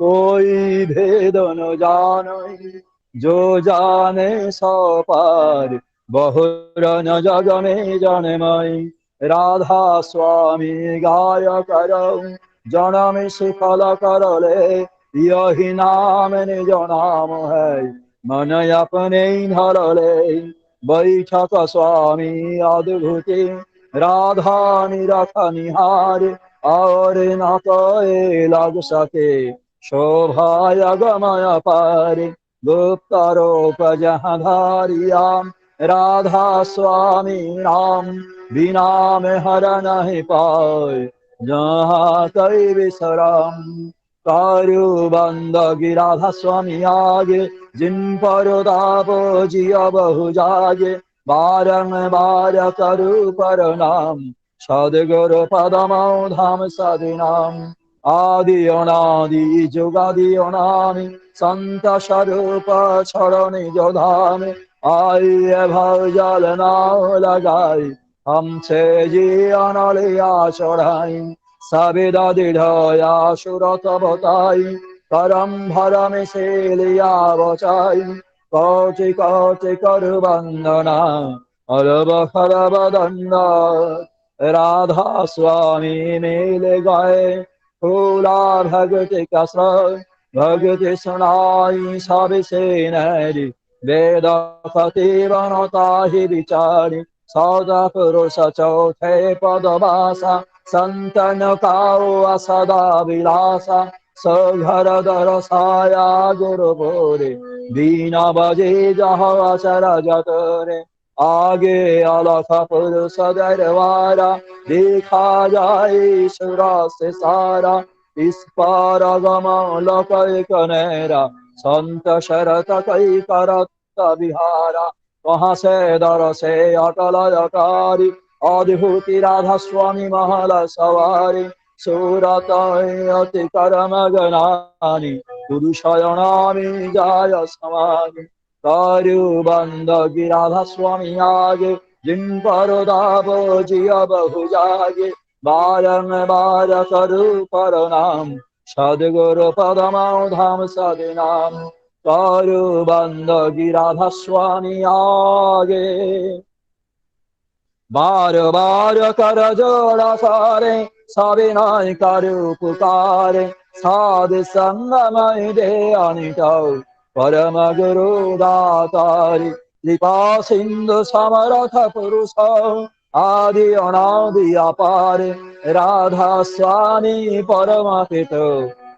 कोई भेद न जाने, जो जाने सो पार, बहुर न जग में जनमय। राधा स्वामी गाय करो, जनम शिफल करले, यही नाम निज नाम है, मन अपने धरले। बैठक स्वामी अद्भुति, राधा निरख निहार, और न कोई लग सके, शोभा गमय पार। गुप्त रूप जहाँ धारिया, राधा स्वामी नाम, बिना में हर नहीं पाए, जहाँ कई विश्राम। तारु बंद गिराधा स्वामी आगे, जिन पर दापो जिया बहु जागे, बारंबार करु पर नाम, सदगुरु पदमौ धाम सदिनाम। आदि अनादि जुगादि अनामि, संत स्वरूप छरण जो धाम। आइए भव जल नाव लगाई, हमसे जीवन लिया चढ़ाई। सविदा दृढ़या सुरत बताई, करम भरम से लिया बचाई। कौचि कौचि कर वंदना, अरब खरब दंडा। राधा स्वामी मिल गए, फूला भगति कसर। भगति सुनाई सब से नरी, वेद पति बनता ही विचारी। सौदा पुरुष चौथे पदवासा, संतन का सदा विलासा। सघर दर साया गुरु बोरे, बीना बजे जहाँ अचर जतरे। आगे अलख पुरुष दरबारा, देखा जाए सुरा से सारा। इस पार गम लक कनेरा, संत शरत कई करत विहारा। वहाँ से दर से अटल अटारी, अद्भुति राधा स्वामी महल सवारी। सूरत अति करम गनानी, गुरु शयनामी जाय समानी। तारु बंद गिराधा स्वामी आगे, जिन पर दाबो जिया बहु जागे। बारंबार करु पर नाम, सदगुरु पदमौ धाम सदिनाम। तारु बंद गिराधा स्वामी आगे, बार बार कर जोड़ा सारे, सविनय करु पुकारे। साध संग मय दे अनिटौ, परम गुरु दातारी। कृपा सिंधु समरथ पुरुष, आदि अनादि अपार। राधा स्वामी परम पितो,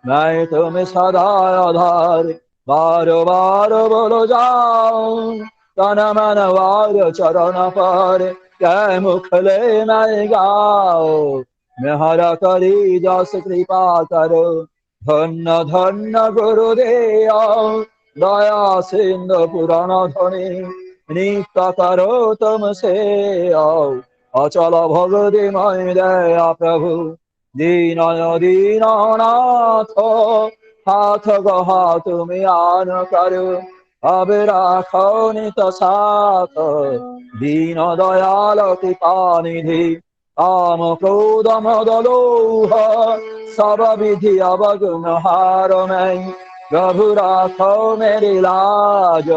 मैं तुम सदा आधार। बार बार बोलो जाओ, तन मन वार चरण पर। कै मुखले मैं गाओ, मैं हर करी जस कृपा करो। धन्य धन्य गुरुदेव, दया सिंधु पुराण ध्वनि। नित्य करो तुम से आओ, अचल भगति मय दया प्रभु। दीनय दीननाथ, हाथ गहा तुम आन करो। अब राखो नित साथ, दीन दयाल कृपा निधि। काम क्रोध मद लोह, सब विधि अवगुण हार मैं। प्रभु राखो मेरी लाज,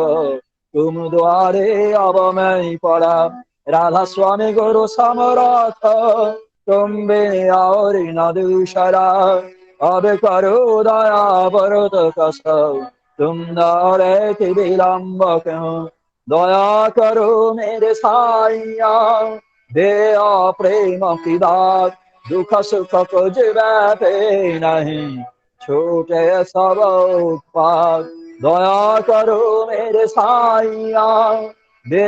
तुम द्वारे अब मैं पड़ा। राधा स्वामी गुरु समरथ, तुम बे और न दूसरा। अब करो दया व्रत कष्ट, तुम दारे की विलम्ब क्यों। दया करो मेरे साइया, दे प्रेम की दात। दुख सुख कुछ बैठे नहीं, छूटे सब उत्पात। दया करो मेरे साइया, दे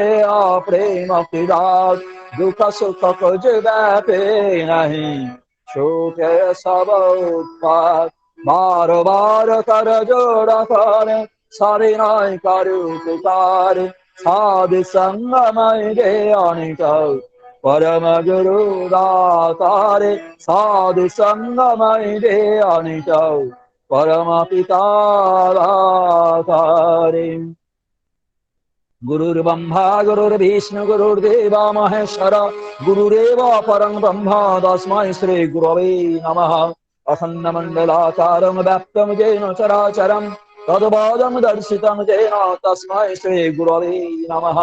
प्रेम की दात। दुख सुख कुछ बैठे नहीं, छूटे सब उत्पात। बार बार कर जोड़ा कर, सविनय करु पुकार। साधु संग मय दे अनिट, परम गुरु दातारे। साधु संग मय दे अनिट, परम पिता दातारे। गुरुर्ब्रह्मा गुरुर्विष्णु गुरुर्देव महेश्वर, गुरुरेव परं ब्रह्म, तस्मै श्री गुरवे नमः। अखण्डमण्डलाकारं व्याप्तं येन चराचरं तद्पादं दर्शितं येन तस्मै श्रीगुरवे नमः।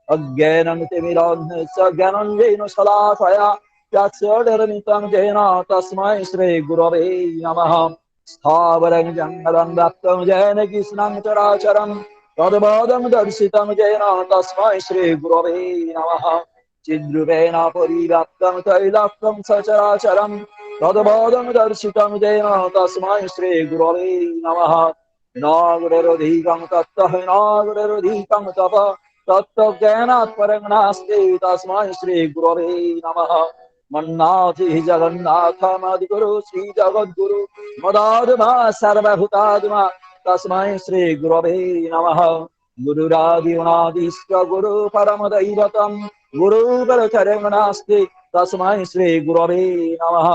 अज्ञानं तिमिरान्धस्य ज्ञानञ्जनेन शलाकया चक्षुर्निर्मितं येन तस्मै श्रीगुरवे नमः। स्थावरं जङ्गलं व्याप्तं येन कृष्णं चराचरं तद्पादं दर्शितं येन तस्मै श्रीगुरवे नमः। चिद्रूपेण परिव्याप्तं तैलाक्तं सचराचरं तद्पादं दर्शितं येन तस्मै श्रीगुरवे नमः। न गुरुरधिकं तत्त्वं न गुरुरधिकं तपः तत्त्वज्ञानात् परं नास्ति तस्मै श्रीगुरवे नमः। मन्नाथिः जगन्नाथमदिगुरु श्रीजगद्गुरु मदात्मा सर्वभूतात्मा तस्मै श्रीगुरवे नमः। गुरुरादिगुणादिश्च गुरु परमदैवतं गुरुपरचरं नास्ति तस्मै श्रीगुरवे नमः।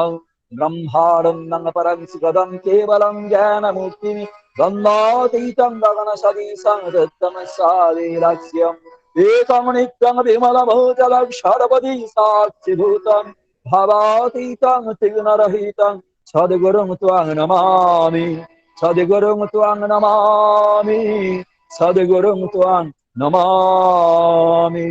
ब्रह्मानन्दं परं सुखदं केवलं ज्ञानमूर्तिं गन्धातीतं गगनसदृशं धृतमसादिलक्ष्यम् एकं नित्यं विमलभूतलं सर्वदि साक्षिभूतं भवातीतं त्रिगुणरहितं सद्गुरुं त्वां नमामि सद्गुरुं त्वां नमामि सद्गुरुं त्वां नमामि।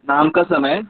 नाम का समय।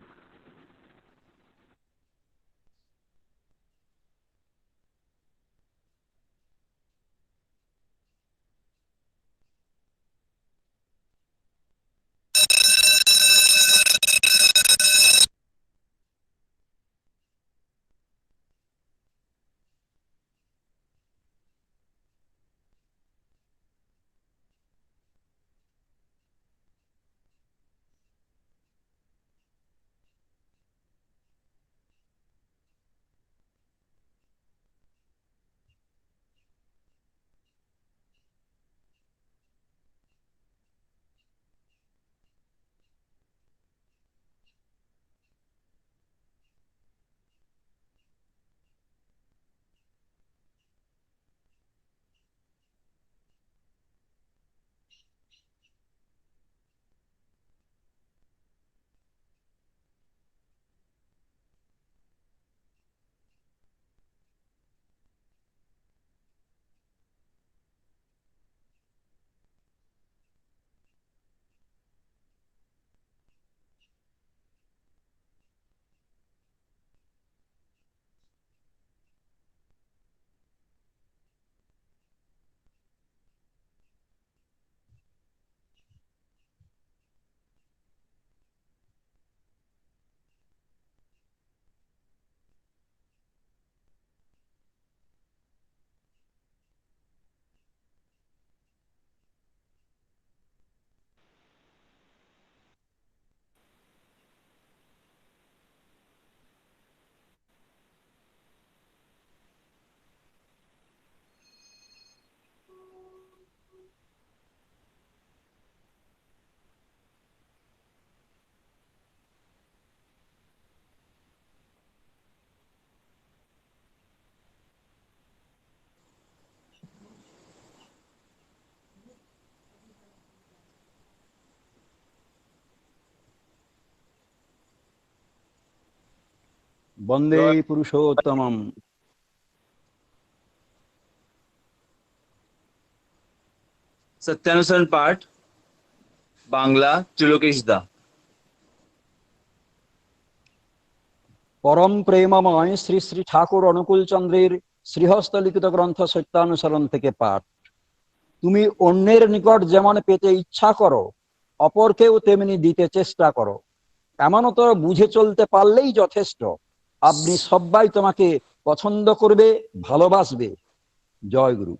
वंदे पुरुषोत्तमम। सत्यानुसरण पाठ बांग्ला त्रिलोकेश दा। परम प्रेममय श्री श्री ठाकुर अनुकूल चंद्रेर श्रीहस्त लिखित ग्रंथ सत्यानुसरण থেকে পাঠ। তুমি অন্যের নিকট যেমন পেতে ইচ্ছা করো অপরকেও তেমনি দিতে চেষ্টা করো, এমনতর বুঝে চলতে পারলেই যথেষ্ট। আপনি সবাই তোমাকে পছন্দ করবে, ভালোবাসবে। জয় গুরু।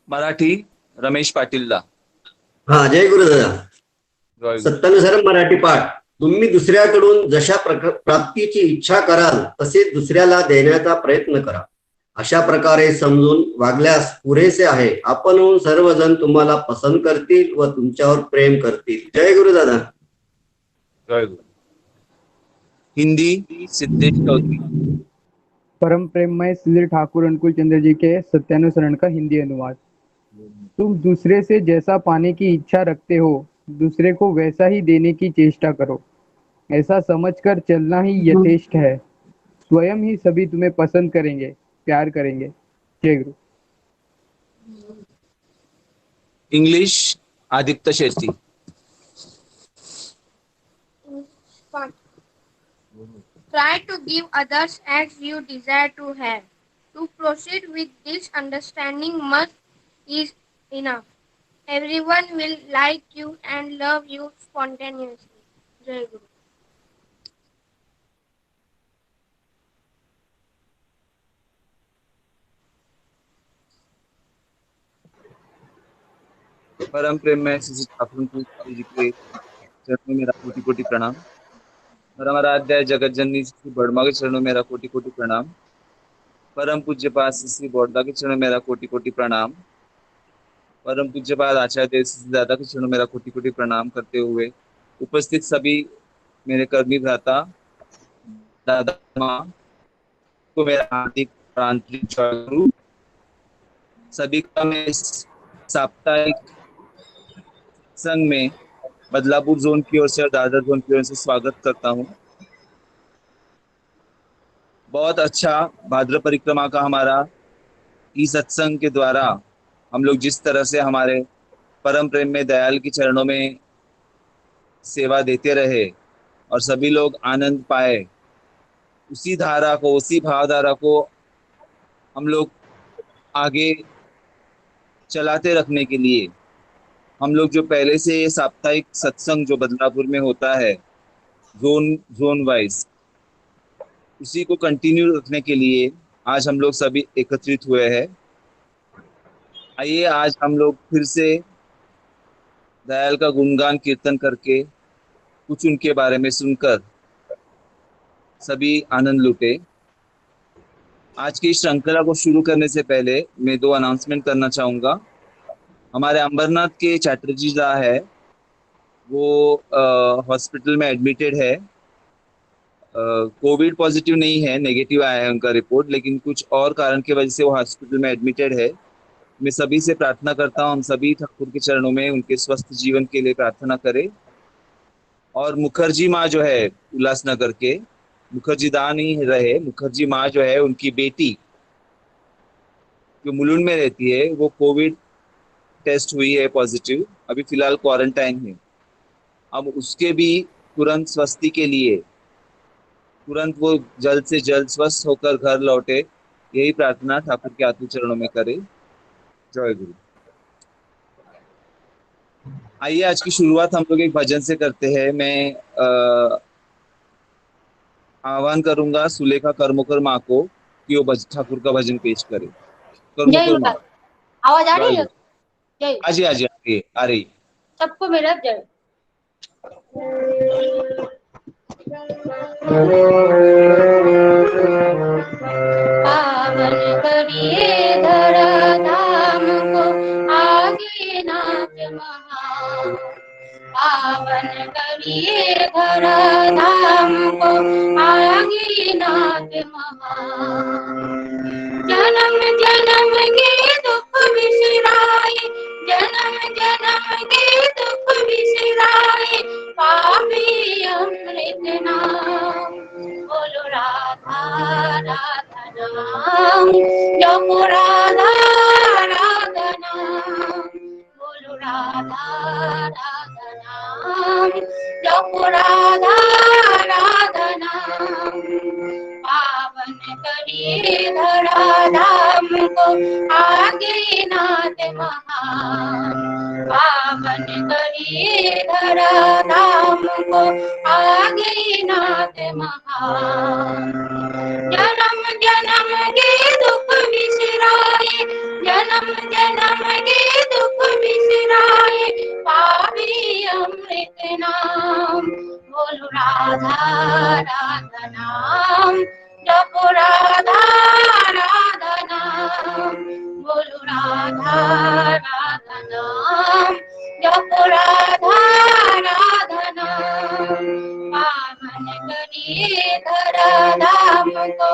मराठी रमेश पाटील दा। हा, जय गुरुदादा। जय गुरु। सत्यानुसार मराठी पाठ। तुम्ही दुसऱ्याकडून जशा प्राप्तीची इच्छा कराल तसे दुसऱ्याला देण्याचा प्रयत्न करा, अशा प्रकारे समजून वागल्यास पुरेसे आहे। आपणहून सर्वजण तुम्हाला पसंत करतील व तुमच्यावर प्रेम करतील। जय गुरुदादा। जय गुरु। हिंदी सिद्धेश चौधरी। परम प्रेममय श्री ठाकुर अनुकूल चंद्र जी के सत्यानुसरण का हिंदी अनुवाद। तुम दूसरे से जैसा पाने की इच्छा रखते हो, दूसरे को वैसा ही देने की चेष्टा करो। ऐसा समझकर चलना ही यथेष्ट है। स्वयं ही सभी तुम्हें पसंद करेंगे, प्यार करेंगे। जय गुरु। English Aditya Shetty. One. Try to give others as you desire to have. To proceed with this understanding much is enough. Everyone will like you and love you spontaneously. Jai Guru. परम प्रेम में श्री ठाकुर जी के चरणों में मेरा कोटि कोटि प्रणाम। परमाराध्याय जगत जननी श्री बड़मा के चरणों में मेरा कोटि कोटि प्रणाम। परम पूज्य पाद श्री बौद्धा के चरणों में मेरा कोटि कोटि प्रणाम। परम पूज्य पाद आचार्य देव श्री दादा के चरणों में मेरा कोटि कोटि प्रणाम करते हुए उपस्थित सभी मेरे कर्मी भ्राता दादा माँ को मेरा हार्दिक आंतरिक जय गुरु। सभी का मैं इस साप्ताहिक संघ में बदलापुर जोन की ओर से और दादर जोन की ओर से स्वागत करता हूँ। बहुत अच्छा भाद्र परिक्रमा का हमारा ई सत्संग के द्वारा हम लोग जिस तरह से हमारे परम प्रेम में दयाल की चरणों में सेवा देते रहे और सभी लोग आनंद पाए, उसी धारा को, उसी भावधारा को हम लोग आगे चलाते रखने के लिए हम लोग जो पहले से ये साप्ताहिक सत्संग जो बदलापुर में होता है जोन वाइज, उसी को कंटिन्यू रखने के लिए आज हम लोग सभी एकत्रित हुए हैं। आइए आज हम लोग फिर से दयाल का गुणगान कीर्तन करके कुछ उनके बारे में सुनकर सभी आनंद लूटे। आज की श्रृंखला को शुरू करने से पहले मैं दो अनाउंसमेंट करना चाहूँगा। हमारे अंबरनाथ के चैटर्जी दा है, वो हॉस्पिटल में एडमिटेड है। कोविड पॉजिटिव नहीं है, नेगेटिव आया है उनका रिपोर्ट, लेकिन कुछ और कारण की वजह से वो हॉस्पिटल में एडमिटेड है। मैं सभी से प्रार्थना करता हूँ, हम सभी ठाकुर के चरणों में उनके स्वस्थ जीवन के लिए प्रार्थना करें। और मुखर्जी माँ जो है उल्लासनगर के, मुखर्जी दा नहीं रहे, मुखर्जी माँ जो है उनकी बेटी जो मुलुंड में रहती है, वो कोविड टेस्ट हुई है पॉजिटिव, अभी फिलहाल क्वारंटाइन है। अब उसके भी तुरंत स्वस्थी के लिए, तुरंत वो जल्द से जल्द स्वस्थ होकर घर लौटे, यही प्रार्थना ठाकुर के आत्म चरणों में करे। जय गुरु। आइए आज की शुरुआत हम लोग एक भजन से करते हैं। मैं आह्वान करूंगा सुलेखा कर्मकर माँ को कि वो ठाकुर का भजन पेश करे। कर्मकर माँ, आवाज आ रही है? जय आज ही आ रही। सबको मेरा जय। पावन करिए धरा धाम को आगे नाथ महा। पावन करिए धरा धाम को आगे नाथ महा। जन्म जन्म के दुख बिसराए, जन्म जन्म के दुख बिसराए, पापी अमृत नाम। बोलो राधा राधा नाम, जपो राधा राधा नाम। बोलो राधा राधा नाम, जपो राधा राधा नाम। पावन करिए धरा धाम को आगे नाथ महान। पावन करिए धरा धाम को आगे नाथ महान। जन्म जन्म के दुख बिसराए, जन्म जन्म के दुख बिसराए, पावी अमृत नाम। बोलो राधा राधा नाम, जपो राधा राधा नाम। बोलो राधा राधा नाम, जपो राधा राधा नाम। पावन करिए धरा धाम को।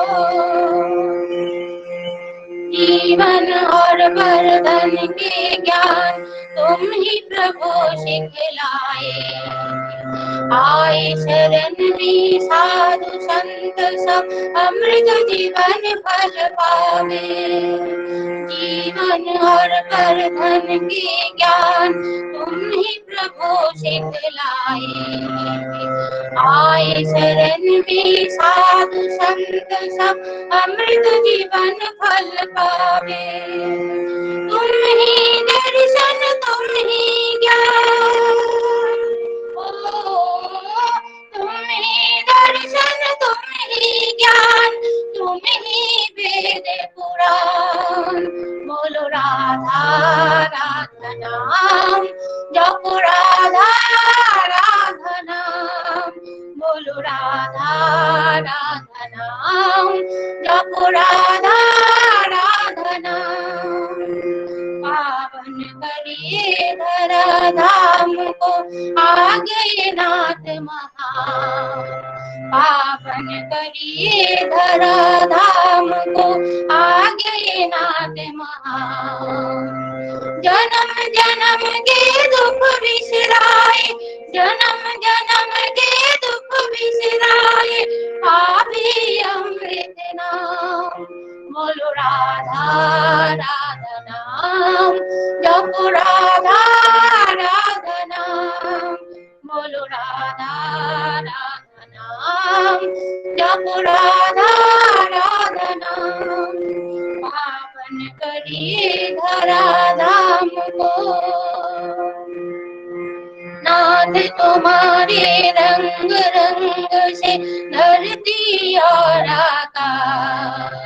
जीवन और वर्धन के ज्ञान तुम ही प्रभु सिखलाए। आए शरण में साधु संत सब अमृत जीवन फल पावे। जीवन और वर्धन के ज्ञान तुम ही प्रभु सिखलाए। आए शरण में साधु संत सब अमृत जीवन फल पावे। तुम ही दर्शन तुम ही ज्ञान, ओ तुम ही दर्शन तुम ही ज्ञान, तुम ही वेद पुराण। बोलो राधा राधा नाम, जपो राधा राधा नाम। बोलो राधा राधा नाम, जपो राधा राधा नाम। पावन करिए धरा धाम को, आ गए नाथ महान। पावन करिए धरा धाम को, आ गए नाथ महान। जन्म जन्म के दुख बिसराए, जन्म जन्म के दुख बिसराए, पावे अमृत नाम। बोलो राधा राधा नाम, जपो राधा राधा नाम। बोलो राधा राधा नाम, जपो राधा राधा नाम। पावन करिए धरा धाम को, नाथ तुम्हारे रंग रंग से धरती और आकाश।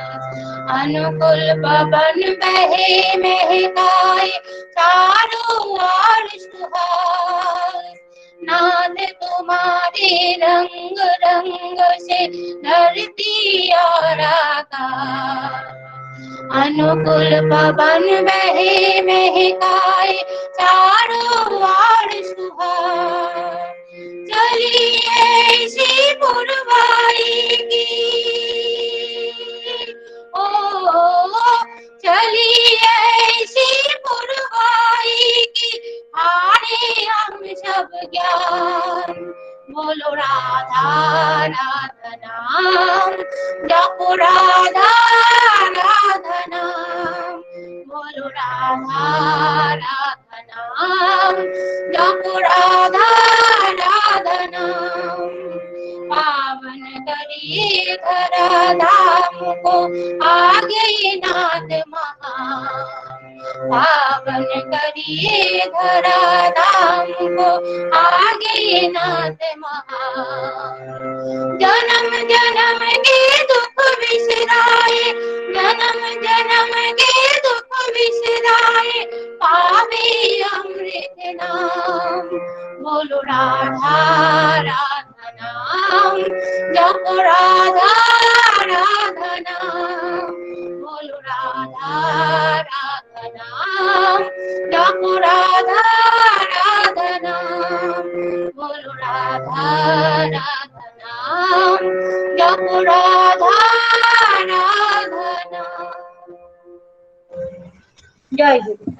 अनुकूल पवन बहे महकाए, चारों ओर सुहास। नाथ तुम्हारे रंग रंग से धरती और आकाश। अनुकूल पवन बहे महकाए, चारों ओर सुहास। चलिए ऐसी पुरवाई की, ओ चलिए ऐसी पुरवाई की, हारे हम सब ज्ञान। बोलो राधा राधा नाम, जपो राधा राधा नाम। बोलो राधा राधा नाम, जपो राधा राधा नाम। पावन करिए धरा धाम को, आ गए नाथ महान। पावन करिए धरा धाम को, आ गए नाथ महान। जन्म जन्म के दुख बिसराए, जन्म जन्म के दुख बिसराए, पावे अमृत नाम। बोलो राधा राधा नाम, जपो राधा राधा नाम। बोलो राधा राधा नाम, जपो राधा राधा नाम। बोलो राधा राधा नाम, जपो राधा राधा नाम। जय गुरु।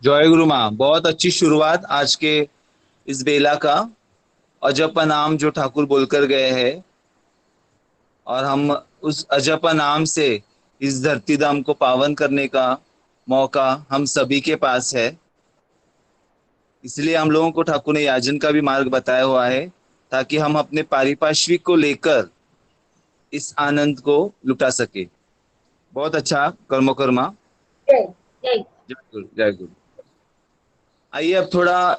जय गुरु माँ। बहुत अच्छी शुरुआत आज के इस बेला का। अजपा नाम जो ठाकुर बोलकर गए हैं, और हम उस अजपा नाम से इस धरती धाम को पावन करने का मौका हम सभी के पास है। इसलिए हम लोगों को ठाकुर ने याजन का भी मार्ग बताया हुआ है, ताकि हम अपने पारिपार्श्विक को लेकर इस आनंद को लुटा सके। बहुत अच्छा कर्मो कर्मा। जय जय जय गुरु, जय गुरु। आइए अब थोड़ा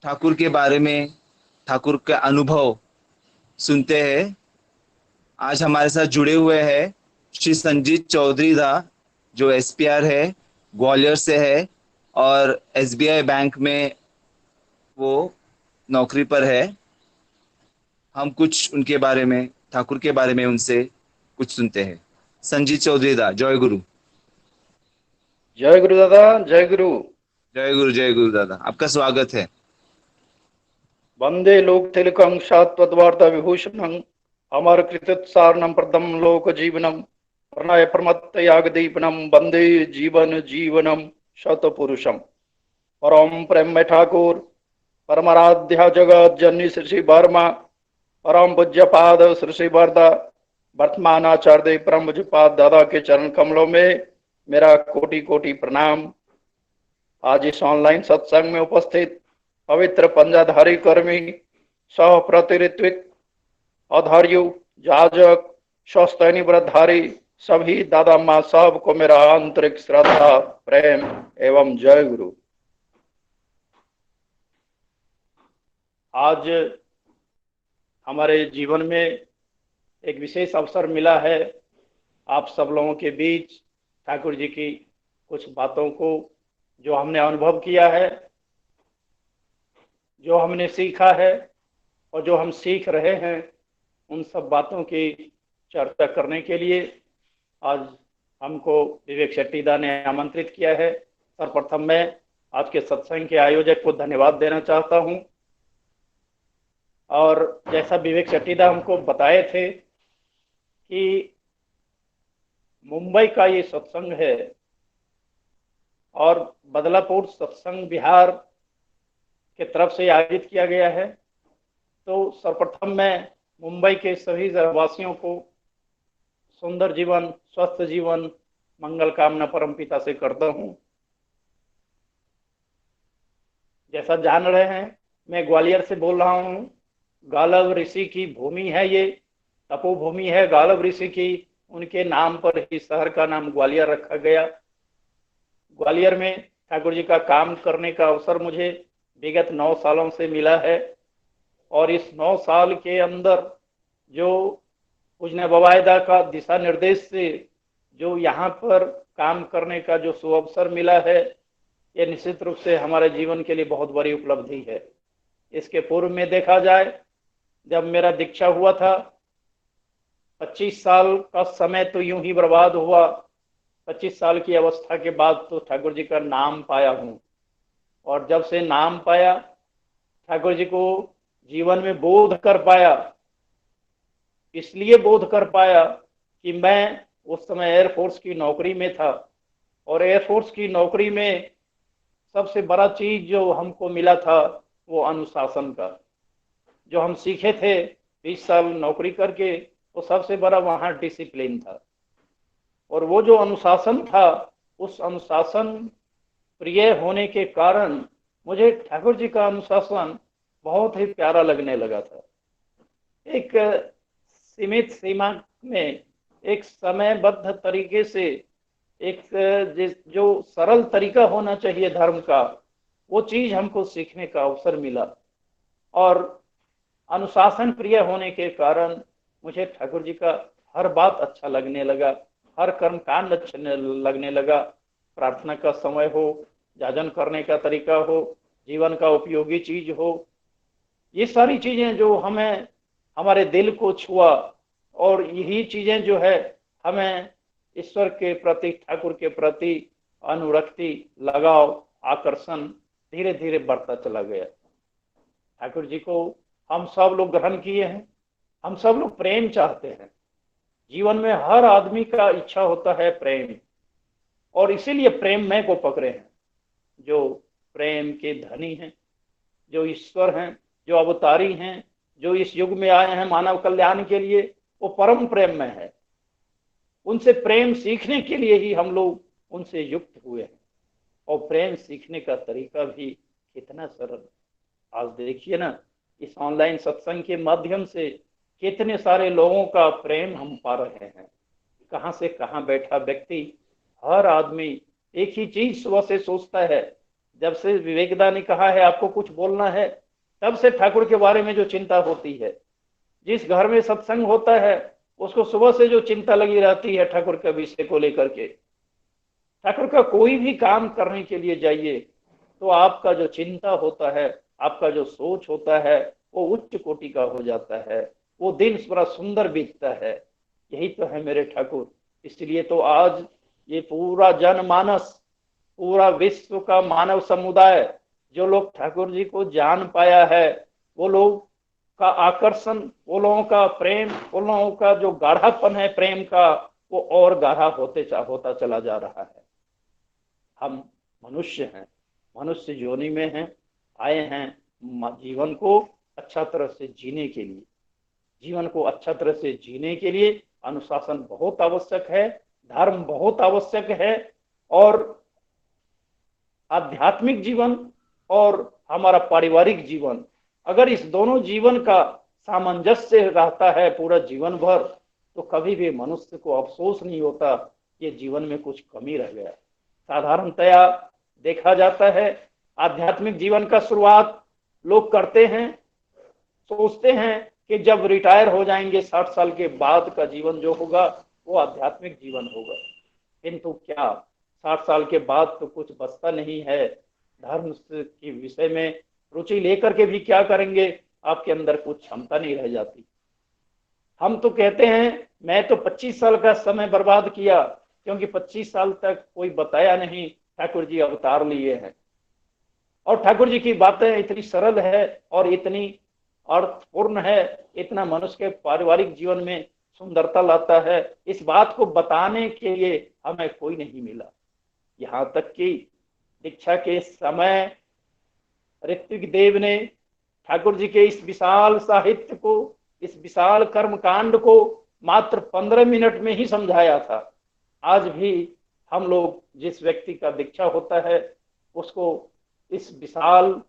ठाकुर के बारे में, ठाकुर का अनुभव सुनते हैं। आज हमारे साथ जुड़े हुए हैं श्री संजीत चौधरी दा, जो एसपीआर है, ग्वालियर से है, और एसबीआई बैंक में वो नौकरी पर है। हम कुछ उनके बारे में, ठाकुर के बारे में उनसे कुछ सुनते हैं। संजीत चौधरी दा, जय गुरु। जय गुरु दादा, जय गुरु। जय गुरु, जय गुरु दादा। आपका स्वागत है। वंदे लोक तिलकं शाश्वतवार्ता विभूषणं अमर कृतोत्सारणं प्रदम लोक जीवनम प्रणय प्रमत्त याग दीपनम वंदे जीवन जीवनम शतपुरुषम। परम प्रेम ठाकुर परमाराध्या जगत जननी श्री श्री वर्मा परम पूज्य पाद श्री श्री वर्दा वर्तमान आचार्य परम पूज्य पाद दादा के चरण कमलों में मेरा कोटि कोटि प्रणाम। आज इस ऑनलाइन सत्संग में उपस्थित पवित्र पंजाधारी कर्मी सह प्रतिनिधित्व अधार्यु जाजक शस्त्रनी व्रतधारी सभी दादा माँ साहब को मेरा आंतरिक श्रद्धा प्रेम एवं जय गुरु। आज हमारे जीवन में एक विशेष अवसर मिला है आप सब लोगों के बीच ठाकुर जी की कुछ बातों को जो हमने अनुभव किया है, जो हमने सीखा है और जो हम सीख रहे हैं, उन सब बातों की चर्चा करने के लिए आज हमको विवेक शेट्टीदा ने आमंत्रित किया है। सर्वप्रथम मैं आज के सत्संग के आयोजक को धन्यवाद देना चाहता हूं। और जैसा विवेक शेट्टीदा हमको बताए थे कि मुंबई का ये सत्संग है और बदलापुर सत्संग बिहार के तरफ से आयोजित किया गया है, तो सर्वप्रथम मैं मुंबई के सभी वासियों को सुंदर जीवन, स्वस्थ जीवन, मंगल कामना परमपिता से करता हूं। जैसा जान रहे हैं, मैं ग्वालियर से बोल रहा हूं। गालव ऋषि की भूमि है, ये तपोभूमि है गालव ऋषि की। उनके नाम पर ही शहर का नाम ग्वालियर रखा गया। ग्वालियर में ठाकुर जी का काम करने का अवसर मुझे विगत 9 सालों से मिला है और इस 9 साल के अंदर जो पूजने बवायदा का दिशा निर्देश से जो यहाँ पर काम करने का जो सुअवसर मिला है, ये निश्चित रूप से हमारे जीवन के लिए बहुत बड़ी उपलब्धि है। इसके पूर्व में देखा जाए, जब मेरा दीक्षा हुआ था 25 साल का समय तो यूं ही बर्बाद हुआ। 25 साल की अवस्था के बाद तो ठाकुर जी का नाम पाया हूँ और जब से नाम पाया, ठाकुर जी को जीवन में बोध कर पाया। इसलिए बोध कर पाया कि मैं उस समय एयरफोर्स की नौकरी में था और एयरफोर्स की नौकरी में सबसे बड़ा चीज जो हमको मिला था वो अनुशासन का। जो हम सीखे थे 20 साल नौकरी करके, तो सबसे बड़ा वहाँ डिसिप्लिन था। और वो जो अनुशासन था, उस अनुशासन प्रिय होने के कारण मुझे ठाकुर जी का अनुशासन बहुत ही प्यारा लगने लगा था। एक सीमित सीमा में, एक समयबद्ध तरीके से, एक जो सरल तरीका होना चाहिए धर्म का, वो चीज हमको सीखने का अवसर मिला। और अनुशासन प्रिय होने के कारण मुझे ठाकुर जी का हर बात अच्छा लगने लगा, हर कर्म कांड अच्छा लगने लगा। प्रार्थना का समय हो, जाजन करने का तरीका हो, जीवन का उपयोगी चीज हो, ये सारी चीजें जो हमें हमारे दिल को छुआ और यही चीजें जो है हमें ईश्वर के प्रति, ठाकुर के प्रति अनुरक्ति, लगाव, आकर्षण धीरे धीरे बढ़ता चला गया। ठाकुर जी को हम सब लोग ग्रहण किए हैं, हम सब लोग प्रेम चाहते हैं। जीवन में हर आदमी का इच्छा होता है प्रेम, और इसीलिए प्रेम में को पकड़े हैं। जो प्रेम के धनी हैं, जो ईश्वर हैं, जो अवतारी हैं, जो इस युग में आए हैं मानव कल्याण के लिए, वो परम प्रेम में है। उनसे प्रेम सीखने के लिए ही हम लोग उनसे युक्त हुए हैं। और प्रेम सीखने का तरीका भी कितना सरल। आज देखिए ना, इस ऑनलाइन सत्संग के माध्यम से कितने सारे लोगों का प्रेम हम पा रहे हैं। कहां से कहां बैठा व्यक्ति, हर आदमी एक ही चीज सुबह से सोचता है। जब से विवेकदा ने कहा है आपको कुछ बोलना है, तब से ठाकुर के बारे में जो चिंता होती है। जिस घर में सत्संग होता है उसको सुबह से जो चिंता लगी रहती है ठाकुर के विषय को लेकर के। ठाकुर का कोई भी काम करने के लिए जाइए तो आपका जो चिंता होता है, आपका जो सोच होता है, वो उच्च कोटि का हो जाता है। वो दिन बड़ा सुंदर बीतता है। यही तो है मेरे ठाकुर। इसलिए तो आज ये पूरा जनमानस, पूरा विश्व का मानव समुदाय जो लोग ठाकुर जी को जान पाया है, वो लोग का आकर्षण, वो लोगों का प्रेम, वो लोगों का जो गाढ़ापन है प्रेम का, वो और गाढ़ा होता चला जा रहा है। हम मनुष्य हैं, मनुष्य योनि में हैं, आए हैं जीवन को अच्छा तरह से जीने के लिए। जीवन को अच्छा तरह से जीने के लिए अनुशासन बहुत आवश्यक है, धर्म बहुत आवश्यक है, और आध्यात्मिक जीवन और हमारा पारिवारिक जीवन, अगर इस दोनों जीवन का सामंजस्य रहता है पूरा जीवन भर, तो कभी भी मनुष्य को अफसोस नहीं होता कि जीवन में कुछ कमी रह गया। साधारणतया देखा जाता है आध्यात्मिक जीवन का शुरुआत लोग करते हैं, सोचते हैं कि जब रिटायर हो जाएंगे 60 साल के बाद का जीवन जो होगा वो आध्यात्मिक जीवन होगा, किंतु क्या 60 साल के बाद तो कुछ बचता नहीं है। धर्म के विषय में रुचि लेकर के भी क्या करेंगे, आपके अंदर कुछ क्षमता नहीं रह जाती। हम तो कहते हैं मैं तो 25 साल का समय बर्बाद किया, क्योंकि 25 साल तक कोई बताया नहीं, ठाकुर जी अवतार लिए हैं। और ठाकुर जी की बातें इतनी सरल है और इतनी अर्थपूर्ण है, इतना मनुष्य के पारिवारिक जीवन में सुंदरता लाता है, इस बात को बताने के लिए हमें कोई नहीं मिला। यहाँ तक कि दीक्षा के समय ऋत्विक देव ने ठाकुर जी के इस विशाल साहित्य को, इस विशाल कर्मकांड को मात्र 15 मिनट में ही समझाया था। आज भी हम लोग जिस व्यक्ति का दीक्षा होता है उसको इस विशाल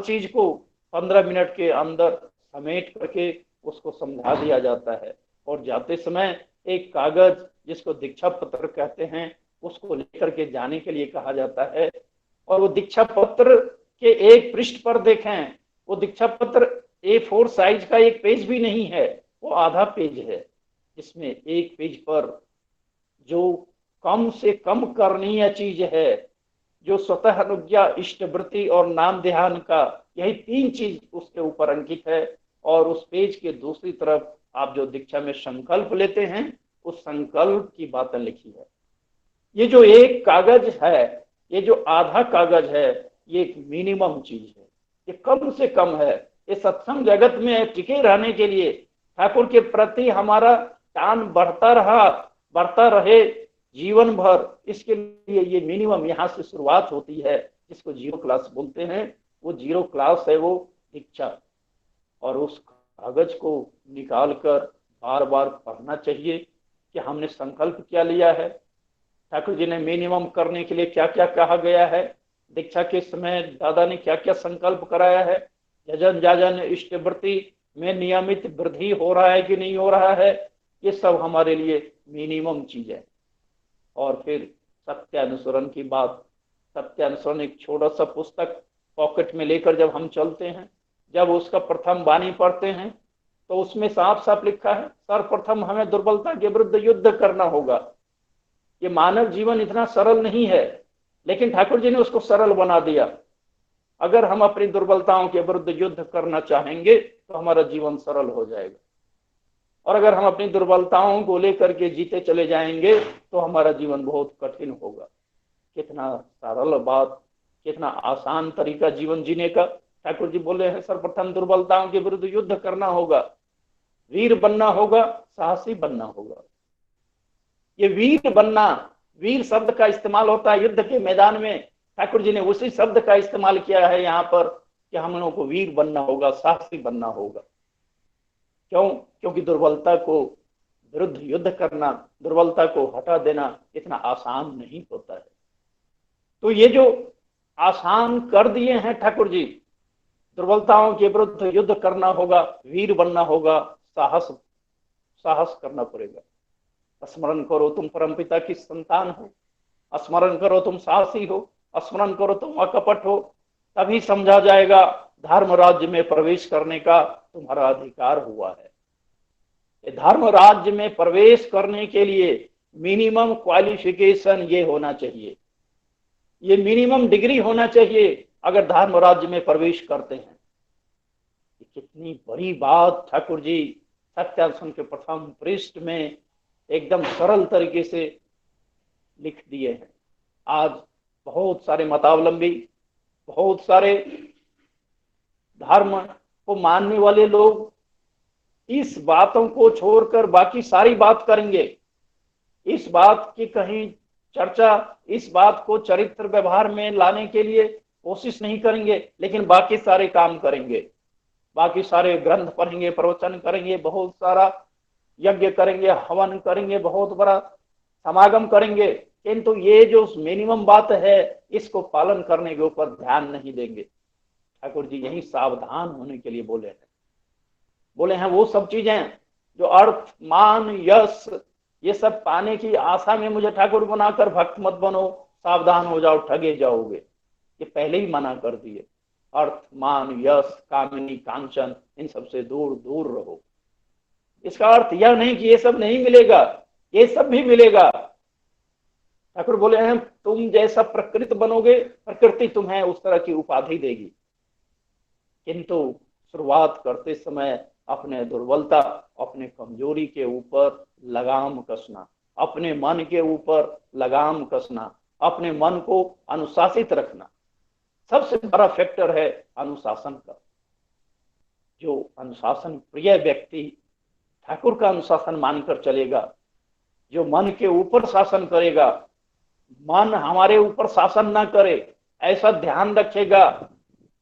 चीज को 15 मिनट के अंदर समेट करके उसको समझा दिया जाता है। और जाते समय एक कागज जिसको दीक्षा पत्र कहते हैं उसको लेकर के जाने के लिए कहा जाता है। और वो दीक्षा पत्र के एक पृष्ठ पर देखें, वो दीक्षा पत्र A4 साइज का एक पेज भी नहीं है, वो आधा पेज है, जिसमें एक पेज पर जो कम से कम करणीय चीज है, जो स्वतः अनुज्ञा, इष्टवृत्ति और नाम ध्यान का, यही 3 चीज उसके ऊपर अंकित है। और उस पेज के दूसरी तरफ आप जो दीक्षा में संकल्प लेते हैं उस संकल्प की बातें लिखी है। ये जो एक कागज है, ये जो आधा कागज है, ये एक मिनिमम चीज है, ये कम से कम है। इस सत्संग जगत में टिके रहने के लिए, ठाकुर के प्रति हमारा टान बढ़ता रहे जीवन भर, इसके लिए ये मिनिमम यहाँ से शुरुआत होती है, जिसको 0 क्लास बोलते हैं। वो 0 क्लास है वो दीक्षा। और उस कागज को निकाल कर बार बार पढ़ना चाहिए कि हमने संकल्प क्या लिया है, ठाकुर जी ने मिनिमम करने के लिए क्या क्या कहा गया है, दीक्षा के समय दादा ने क्या क्या संकल्प कराया है, यजन जाजन इष्टवृत्ति में नियमित वृद्धि हो रहा है कि नहीं हो रहा है, ये सब हमारे लिए मिनिमम चीज है। और फिर सत्यानुसरण की बात, सत्यानुसरण एक छोटा सा पुस्तक पॉकेट में लेकर जब हम चलते हैं, जब उसका प्रथम वाणी पढ़ते हैं तो उसमें साफ साफ लिखा है सर्वप्रथम हमें दुर्बलता के विरुद्ध युद्ध करना होगा। ये मानव जीवन इतना सरल नहीं है, लेकिन ठाकुर जी ने उसको सरल बना दिया। अगर हम अपनी दुर्बलताओं के विरुद्ध युद्ध करना चाहेंगे तो हमारा जीवन सरल हो जाएगा, और अगर हम अपनी दुर्बलताओं को लेकर के जीते चले जाएंगे तो हमारा जीवन बहुत कठिन होगा। कितना सरल बात, कितना आसान तरीका जीवन जीने का। ठाकुर जी बोले हैं सर्वप्रथम दुर्बलताओं के विरुद्ध युद्ध करना होगा, वीर बनना होगा, साहसी बनना होगा। ये वीर बनना, वीर शब्द का इस्तेमाल होता है युद्ध के मैदान में, ठाकुर जी ने उसी शब्द का इस्तेमाल किया है यहाँ पर कि हम लोगों को वीर बनना होगा, साहसी बनना होगा। क्यों? क्योंकि दुर्बलता को विरुद्ध युद्ध करना, दुर्बलता को हटा देना इतना आसान नहीं होता है। तो ये जो आसान कर दिए हैं ठाकुर जी, दुर्बलताओं के विरुद्ध युद्ध करना होगा, वीर बनना होगा, साहस करना पड़ेगा। स्मरण करो तुम परमपिता की संतान हो, स्मरण करो तुम साहसी हो, स्मरण करो तुम अकपट हो, तभी समझा जाएगा धर्म राज्य में प्रवेश करने का तुम्हारा अधिकार हुआ है। धर्म राज्य में प्रवेश करने के लिए मिनिमम क्वालिफिकेशन ये होना चाहिए, ये मिनिमम डिग्री होना चाहिए अगर धर्म राज्य में प्रवेश करते हैं। कितनी बड़ी बात ठाकुर जी सत्यानुसरण के प्रथम पृष्ठ में एकदम सरल तरीके से लिख दिए हैं। आज बहुत सारे मतावलंबी, बहुत सारे धर्म को मानने वाले लोग इस बातों को छोड़कर बाकी सारी बात करेंगे, इस बात की कहीं चर्चा, इस बात को चरित्र व्यवहार में लाने के लिए कोशिश नहीं करेंगे, लेकिन बाकी सारे काम करेंगे, बाकी सारे ग्रंथ पढ़ेंगे, प्रवचन करेंगे, बहुत सारा यज्ञ करेंगे, हवन करेंगे, बहुत बड़ा समागम करेंगे, किंतु ये जो मिनिमम बात है इसको पालन करने के ऊपर ध्यान नहीं देंगे। ठाकुर जी यही सावधान होने के लिए बोले हैं वो सब चीजें जो अर्थ, मान, यश, ये सब पाने की आशा में मुझे ठाकुर बनाकर भक्त मत बनो, सावधान हो जाओ, ठगे जाओगे, ये पहले ही मना कर दिए। अर्थ, मान, यश, कामिनी, कांचन, इन सब से दूर दूर रहो। इसका अर्थ यह नहीं कि ये सब नहीं मिलेगा, ये सब भी मिलेगा। ठाकुर बोले हैं तुम जैसा प्रकृति बनोगे, प्रकृति तुम्हें उस तरह की उपाधि देगी, किंतु शुरुआत करते समय अपने दुर्बलता, अपने कमजोरी के ऊपर लगाम कसना, अपने मन के ऊपर लगाम कसना, अपने मन को अनुशासित रखना। सबसे बड़ा फैक्टर है अनुशासन का। जो अनुशासन प्रिय व्यक्ति ठाकुर का अनुशासन मानकर चलेगा, जो मन के ऊपर शासन करेगा, मन हमारे ऊपर शासन ना करे ऐसा ध्यान रखेगा,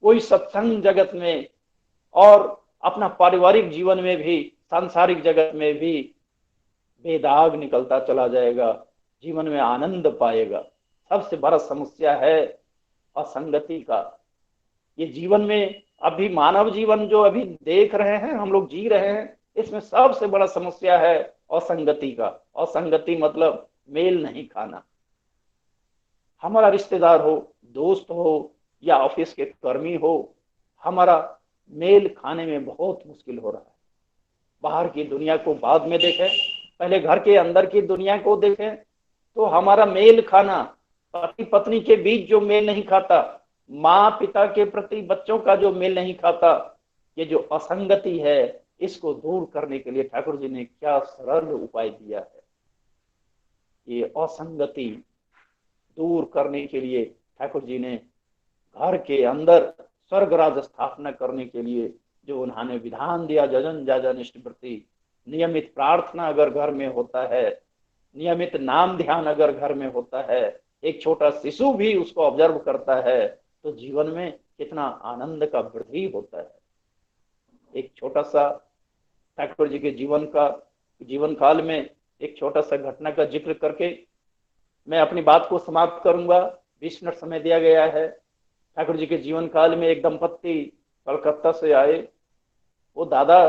कोई सत्संग जगत में और अपना पारिवारिक जीवन में भी, सांसारिक जगत में भी बेदाग निकलता चला जाएगा, जीवन में आनंद पाएगा। सबसे बड़ा समस्या है असंगति का। ये जीवन में अभी मानव जीवन जो अभी देख रहे हैं, हम लोग जी रहे हैं, इसमें सबसे बड़ा समस्या है असंगति का। असंगति मतलब मेल नहीं खाना। हमारा रिश्तेदार हो, दोस्त हो या ऑफिस के कर्मी हो, हमारा मेल खाने में बहुत मुश्किल हो रहा है। बाहर की दुनिया को बाद में देखें, पहले घर के अंदर की दुनिया को देखें तो हमारा मेल खाना, पति पत्नी के बीच जो मेल नहीं खाता, माँ पिता के प्रति बच्चों का जो मेल नहीं खाता, ये जो असंगति है, इसको दूर करने के लिए ठाकुर जी ने क्या सरल उपाय दिया है। ये असंगति दूर करने के लिए ठाकुर जी ने घर के अंदर स्वर्गराज स्थापना करने के लिए जो उन्होंने विधान दिया, जजन जाजन इष्टवृत्ति, नियमित प्रार्थना अगर घर में होता है, नियमित नाम ध्यान अगर घर में होता है, एक छोटा शिशु भी उसको ऑब्जर्व करता है, तो जीवन में कितना आनंद का वृद्धि होता है। एक छोटा सा ठाकुर जी के जीवन काल में एक छोटा सा घटना का जिक्र करके मैं अपनी बात को समाप्त करूंगा। 20 मिनट समय दिया गया है। ठाकुर जी के जीवन काल में एक दंपत्ति कलकत्ता से आए। वो दादा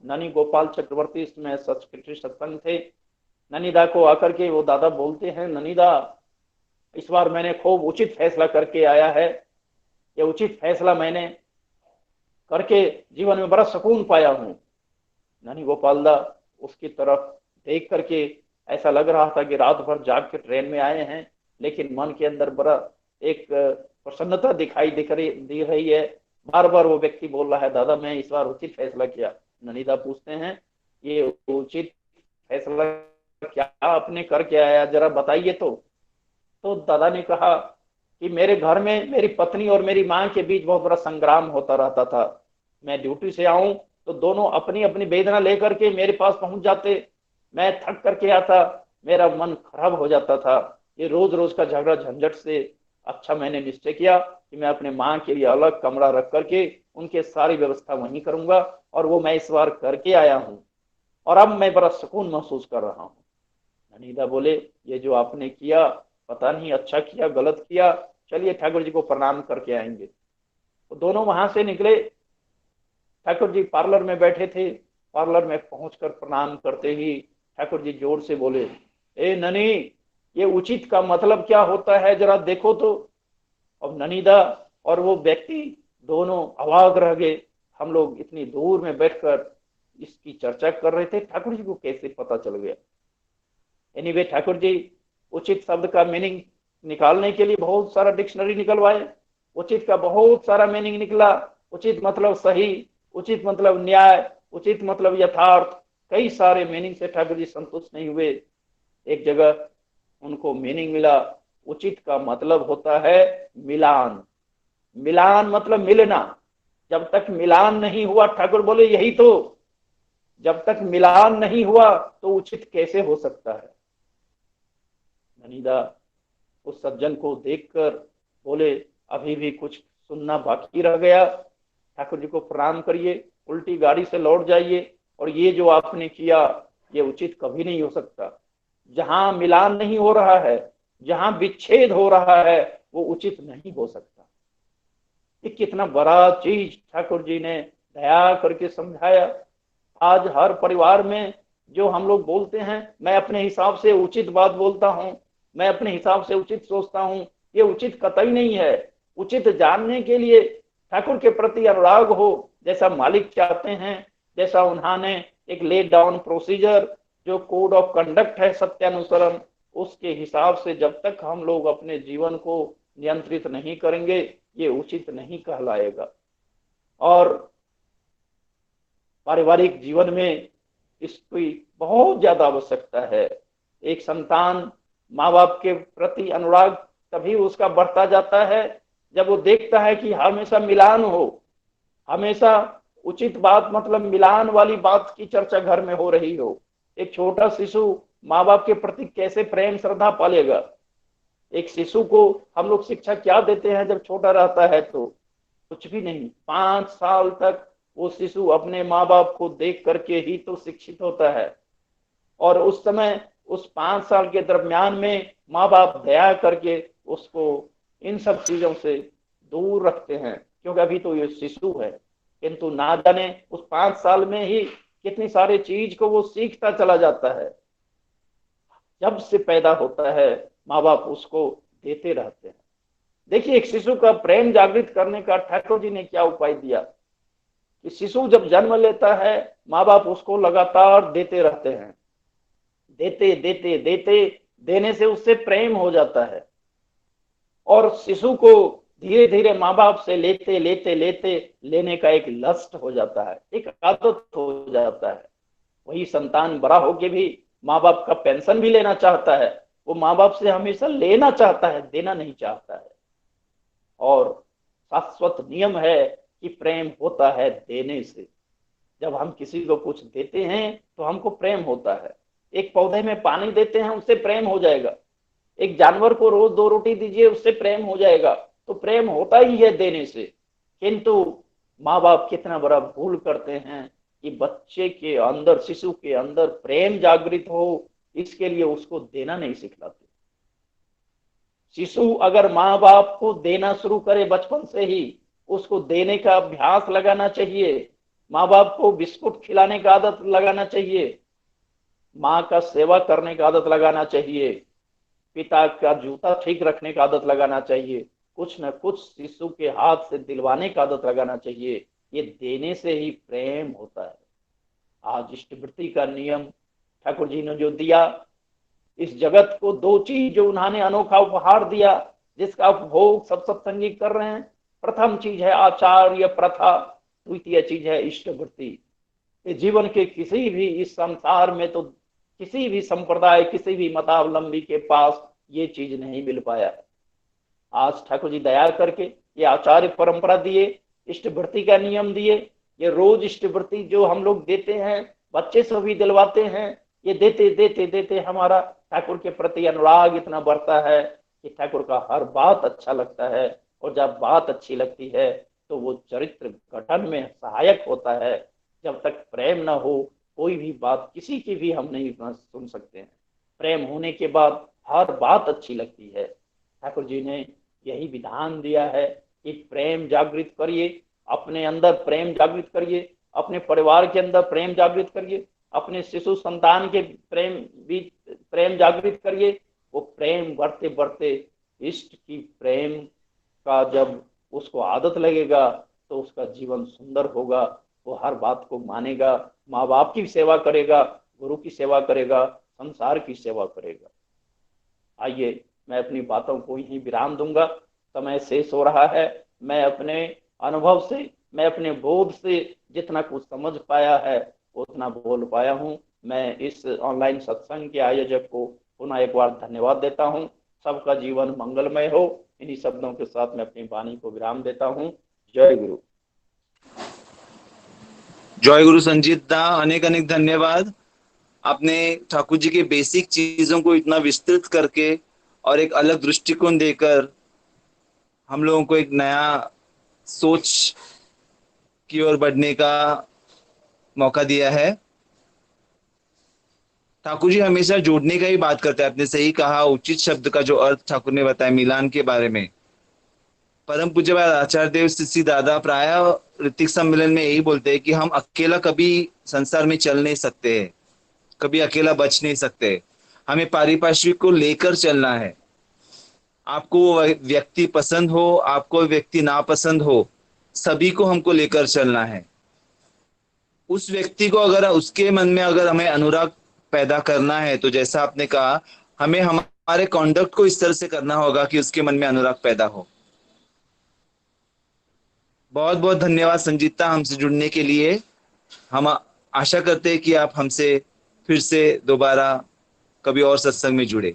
ननी गोपाल चक्रवर्ती इसमें सेक्रेटरी सत्संग थे। ननीदा को आकर के वो दादा बोलते हैं, ननीदा इस बार मैंने खूब उचित फैसला करके आया है, ये उचित फैसला मैंने करके जीवन में बड़ा सुकून पाया हूँ। ननी गोपाल दा उसकी तरफ देख करके ऐसा लग रहा था कि रात भर जाग के ट्रेन में आए हैं, लेकिन मन के अंदर बड़ा एक प्रसन्नता दी रही है। बार बार वो व्यक्ति बोल रहा है, दादा मैं इस बार उचित फैसला किया। ननीदा पूछते हैं, ये उचित फैसला क्या आपने करके आया, जरा बताइए। तो दादा ने कहा कि मेरे घर में मेरी पत्नी और मेरी माँ के बीच बहुत बड़ा संग्राम होता रहता था। मैं ड्यूटी से आऊं तो दोनों अपनी अपनी वेदना लेकर के मेरे पास पहुंच जाते। मैं थक करके आता, मेरा मन खराब हो जाता था। ये रोज रोज का झगड़ा झंझट से अच्छा मैंने निश्चय किया कि मैं अपने माँ के लिए अलग कमरा रख करके उनके सारी व्यवस्था वहीं करूंगा, और वो मैं इस बार करके आया हूँ और अब मैं बड़ा सुकून महसूस कर रहा हूँ। ननीदा बोले, ये जो आपने किया पता नहीं अच्छा किया गलत किया, चलिए ठाकुर जी को प्रणाम करके आएंगे। तो दोनों वहां से निकले। ठाकुर जी पार्लर में बैठे थे। पार्लर में पहुंचकर प्रणाम करते ही ठाकुर जी जोर से बोले, ए ननी, ये उचित का मतलब क्या होता है, जरा देखो तो। अब ननीदा और वो व्यक्ति दोनों अवाक रह गए। हम लोग इतनी दूर में बैठकर इसकी चर्चा कर रहे थे, ठाकुर जी को कैसे पता चल गया। एनीवे ठाकुर जी उचित शब्द का मीनिंग निकालने के लिए बहुत सारा डिक्शनरी निकलवाए। उचित का बहुत सारा मीनिंग निकला। उचित मतलब सही, उचित मतलब न्याय, उचित मतलब यथार्थ, कई सारे मीनिंग से ठाकुर जी संतुष्ट नहीं हुए। एक जगह उनको मीनिंग मिला, उचित का मतलब होता है मिलान। मिलान मतलब मिलना। जब तक मिलान नहीं हुआ, ठाकुर बोले यही तो, जब तक मिलान नहीं हुआ तो उचित कैसे हो सकता है। ननीदा उस सज्जन को देखकर बोले अभी भी कुछ सुनना बाकी रह गया, ठाकुर जी को प्रणाम करिए, उल्टी गाड़ी से लौट जाइए, और ये जो आपने किया ये उचित कभी नहीं हो सकता। जहां मिलान नहीं हो रहा है, जहां विच्छेद हो रहा है, वो उचित नहीं हो सकता। ये कितना बड़ा चीज ठाकुर जी ने दया करके समझाया। आज हर परिवार में जो हम लोग बोलते हैं, मैं अपने हिसाब से उचित बात बोलता हूं, मैं अपने हिसाब से उचित सोचता हूं, ये उचित कतई नहीं है। उचित जानने के लिए ठाकुर के प्रति अनुराग हो, जैसा मालिक चाहते हैं, जैसा उन्होंने एक ले डाउन प्रोसीजर जो कोड ऑफ कंडक्ट है सत्यानुसरण, उसके हिसाब से जब तक हम लोग अपने जीवन को नियंत्रित नहीं करेंगे ये उचित नहीं कहलाएगा। और पारिवारिक जीवन में इसकी बहुत ज्यादा आवश्यकता है। एक संतान माँ बाप के प्रति अनुराग तभी उसका बढ़ता जाता है जब वो देखता है कि हमेशा मिलान हो, हमेशा उचित बात, मतलब मिलान वाली बात की चर्चा घर में हो रही हो। एक छोटा शिशु माँ बाप के प्रति कैसे प्रेम श्रद्धा पालेगा। एक शिशु को हम लोग शिक्षा क्या देते हैं जब छोटा रहता है, तो कुछ भी नहीं। 5 साल तक वो शिशु अपने माँ बाप को देख करके ही तो शिक्षित होता है, और उस समय उस 5 साल के दरम्यान में माँ बाप दया करके उसको इन सब चीजों से दूर रखते हैं, क्योंकि अभी तो ये शिशु है। किंतु ना जाने उस 5 साल में ही कितनी सारी चीज को वो सीखता चला जाता है। जब से पैदा होता है माँ बाप उसको देते रहते हैं। देखिए एक शिशु का प्रेम जागृत करने का ठाकुर जी ने क्या उपाय दिया कि शिशु जब जन्म लेता है माँ बाप उसको लगातार देते रहते हैं, देते देते देते देने से उससे प्रेम हो जाता है, और शिशु को धीरे धीरे माँ बाप से लेते लेते लेते लेने का एक लस्ट हो जाता है, एक आदत हो जाता है। वही संतान बड़ा होके भी माँ बाप का पेंशन भी लेना चाहता है, वो माँ बाप से हमेशा लेना चाहता है, देना नहीं चाहता है। और शाश्वत नियम है कि प्रेम होता है देने से। जब हम किसी को कुछ देते हैं तो हमको प्रेम होता है। एक पौधे में पानी देते हैं उससे प्रेम हो जाएगा, एक जानवर को रोज 2 रोटी दीजिए उससे प्रेम हो जाएगा, तो प्रेम होता ही है देने से। किंतु माँ बाप कितना बड़ा भूल करते हैं कि बच्चे के अंदर, शिशु के अंदर प्रेम जागृत हो, इसके लिए उसको देना नहीं सिखलाते। शिशु अगर माँ बाप को देना शुरू करे बचपन से ही, उसको देने का अभ्यास लगाना चाहिए। माँ बाप को बिस्कुट खिलाने का आदत लगाना चाहिए, माँ का सेवा करने का आदत लगाना चाहिए, पिता का जूता ठीक रखने का आदत लगाना चाहिए, कुछ न कुछ शिशु के हाथ से दिलवाने का आदत लगाना चाहिए। ये देने से ही प्रेम होता है। आज इष्टवृत्ति का नियम ठाकुर जी ने जो दिया, इस जगत को 2 चीज जो उन्होंने अनोखा उपहार दिया, जिसका उपभोग सब सत्संगी कर रहे हैं। प्रथम चीज है आचार्य प्रथा, द्वितीय चीज है इष्टवृत्ति। जीवन के किसी भी इस संसार में तो किसी भी संप्रदाय, किसी भी मतावलंबी के पास ये चीज नहीं मिल पाया। आज ठाकुर जी दया करके ये आचार्य परंपरा दिए, इष्टवृत्ति का नियम दिए। ये रोज इष्टवृत्ति जो हम लोग देते हैं, बच्चे से भी दिलवाते हैं, ये देते देते देते हमारा ठाकुर के प्रति अनुराग इतना बढ़ता है कि ठाकुर का हर बात अच्छा लगता है। और जब बात अच्छी लगती है तो वो चरित्र गठन में सहायक होता है। जब तक प्रेम न हो कोई भी बात किसी की भी हम नहीं सुन सकते हैं। प्रेम होने के बाद हर बात अच्छी लगती है। ठाकुर जी ने यही विधान दिया है कि प्रेम जागृत करिए, अपने अंदर प्रेम जागृत करिए, अपने परिवार के अंदर प्रेम जागृत करिए, अपने शिशु संतान के प्रेम जागृत करिए। वो प्रेम बढ़ते बढ़ते इष्ट की प्रेम का जब उसको आदत लगेगा तो उसका जीवन सुंदर होगा। वो हर बात को मानेगा, माँ बाप की सेवा करेगा, गुरु की सेवा करेगा, संसार की सेवा करेगा। आइए मैं अपनी बातों को यहीं विराम दूंगा, समय शेष हो रहा है। मैं अपने अनुभव से, मैं अपने बोध से जितना कुछ समझ पाया है उतना बोल पाया हूँ। मैं इस ऑनलाइन सत्संग के आयोजक को पुनः एक बार धन्यवाद देता हूँ। सबका जीवन मंगलमय हो। इन्हीं शब्दों के साथ मैं अपनी वाणी को विराम देता हूँ। जय गुरु। जय गुरु संजीत दा, अनेक अनेक धन्यवाद। आपने ठाकुर जी के बेसिक चीजों को इतना विस्तृत करके और एक अलग दृष्टिकोण देकर हम लोगों को एक नया सोच की ओर बढ़ने का मौका दिया है। ठाकुर जी हमेशा जोड़ने का ही बात करते हैं। आपने सही कहा, उचित शब्द का जो अर्थ ठाकुर ने बताया मिलान के बारे में। परम पूज्यपाद आचार्य देव श्री दादा प्राय ऋतिक सम्मेलन में यही बोलते हैं कि हम अकेला कभी संसार में चल नहीं सकते हैं, कभी अकेला बच नहीं सकते। हमें पारिपार्श्विक को लेकर चलना है। आपको वो व्यक्ति पसंद हो, आपको व्यक्ति नापसंद हो, सभी को हमको लेकर चलना है। उस व्यक्ति को अगर उसके मन में अगर हमें अनुराग पैदा करना है तो जैसा आपने कहा, हमें हमारे कॉन्डक्ट को इस तरह से करना होगा कि उसके मन में अनुराग पैदा हो। बहुत बहुत धन्यवाद संजीता हमसे जुड़ने के लिए। हम आशा करते हैं कि आप हमसे फिर से दोबारा कभी और सत्संग में जुड़े।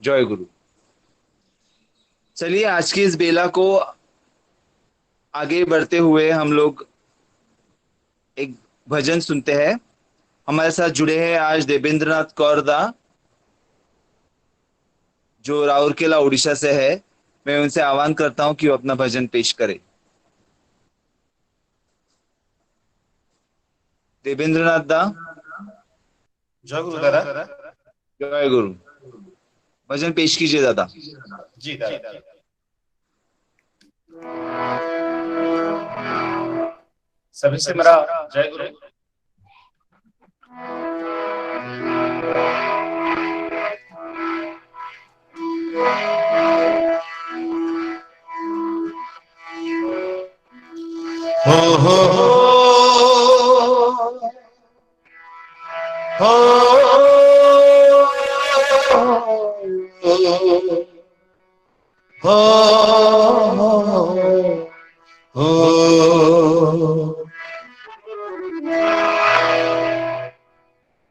जय गुरु। चलिए आज की इस बेला को आगे बढ़ते हुए हम लोग एक भजन सुनते हैं। हमारे साथ जुड़े हैं आज देवेंद्रनाथ कौर दा, जो राउरकेला उड़ीसा से है। मैं उनसे आह्वान करता हूं कि वो अपना भजन पेश करें। देवेंद्रनाथ दा। जय गुरु दादा। जय गुरु। भजन पेश कीजिए दादा। जी दादा। सभी से मेरा जय गुरु। हो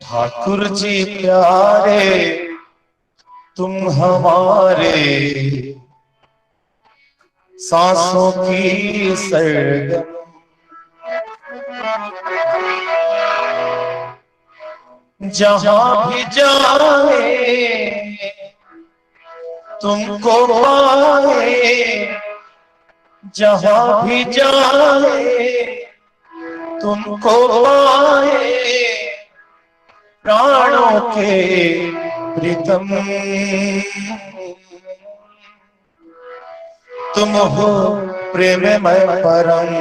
ठाकुर जी प्यारे तुम हमारे, सांसों की सरगम जहां भी जाए तुमको पाए, जहां भी जाए तुमको पाए, प्राणों के प्रीतम तुम हो प्रेममय परम।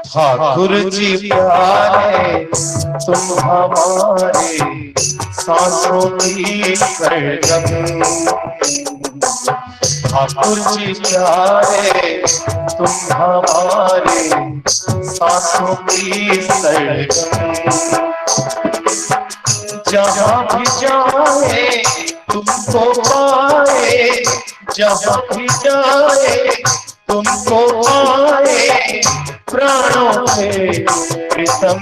ठाकुर जी प्यारे तुम हमारे, सांसों की सरगम। ठाकुर जी प्यारे तुम हमारे, सांसों की सरगम। जहाँ भी जाए तुमको पाए, जहाँ भी जाए तुमको पाए, प्राणों के प्रीतम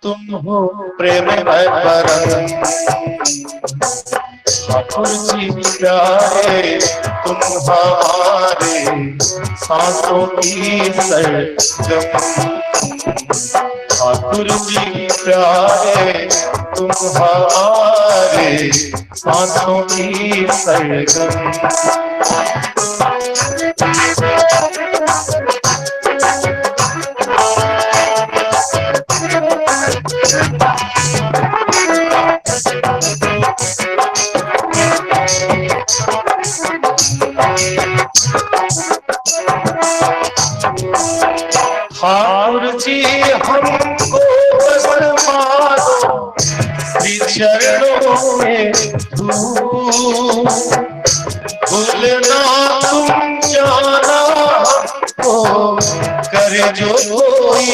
तुम हो प्रेममय परम। ठाकुर जी प्यारे तुम हमारे, सांसों की सरगम। ठाकुर जी प्यारे तुम हमारे, सांसों की सरगम। ठाकुर जी हमको मारो, श्री चरणों में भूलना तुम जाना हो, करे जो कोई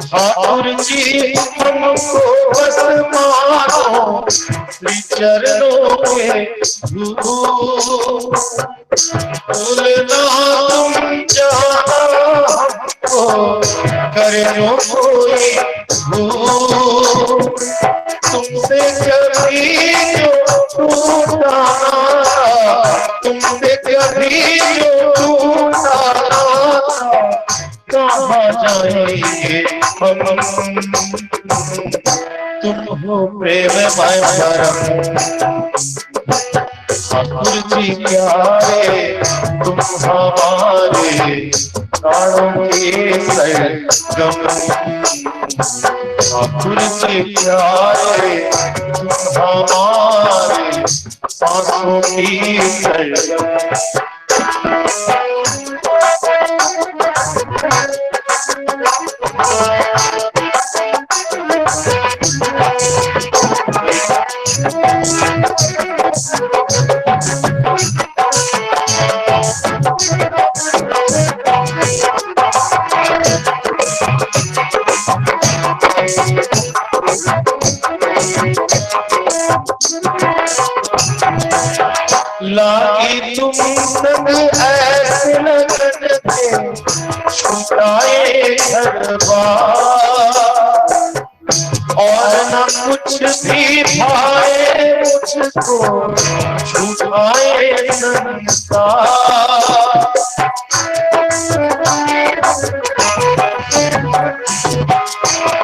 ठाकुर जी हमको बस मारो, श्री चरणों में भूलना तुम जाना हो, करे जो कोई तुमसे कभी जो टूटा नाता, तुमसे कभी जो टूटा नाता, कहाँ जाएंगे हम, तुम हो प्रेममय परम। ठाकुर जी प्यारे तुम हमारे प्राणों के सरगम, ठाकुर जी प्यारे तुम हमारे सांसों की सरगम। लागी तुम संग ऐसे लगन थे, छुटाए घर बार, और न कुछ भी भाए मुझको, छुटाए संसार।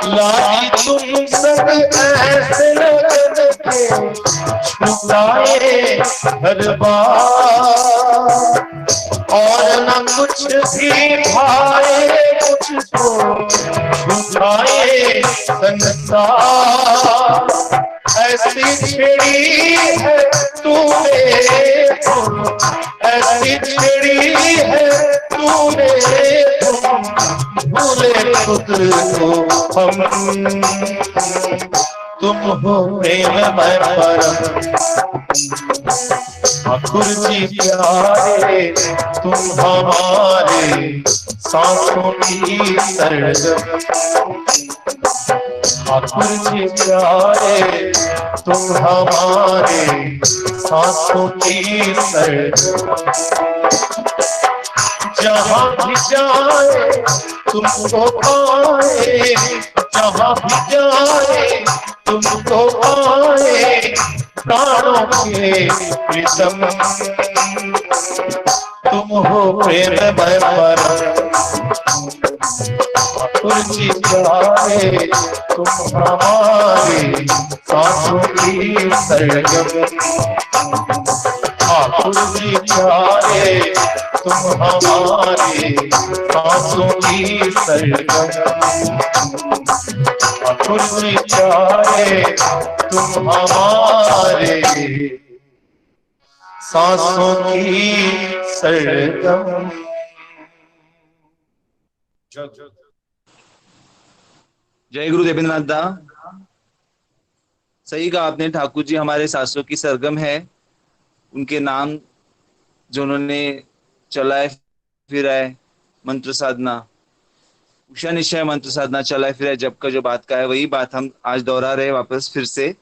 लागी तुम संग ऐसे लगन थे, छुटाए हर बार, और न कुछ भी भाए मुझको, छुटाए संसार। ऐसी छेड़ी है तूने, ऐसी छेड़ी है तूने, भूले खुद को हम, तुम हो प्रेममय परम। ठाकुर जी प्यारे तुम हमारे सांसों की सरगम, ठाकुर जी प्यारे तुम हमारे सांसों की सरगम। जहाँ भी जाए तुमको पाए, जहाँ भी जाए तुमको पाए, प्राणों के प्रीतम, तुम हो प्रेममय परम। ठाकुर जी प्यारे तुम हमारे सांसों की सरगम, ठाकुर जी प्यारे तुम हमारे सांसों की सरगम, ठाकुर जी प्यारे तुम हमारे सांसों की सरगम। जय गुरु देवेंद्रनाथ दा। सही कहा आपने, ठाकुर जी हमारे सांसों की सरगम है। उनके नाम जो उन्होंने चलाए फिराए मंत्र साधना, उषा निश्चय मंत्र साधना, चलाए फिराए जब का जो बात का है, वही बात हम आज दोहरा रहे वापस फिर से।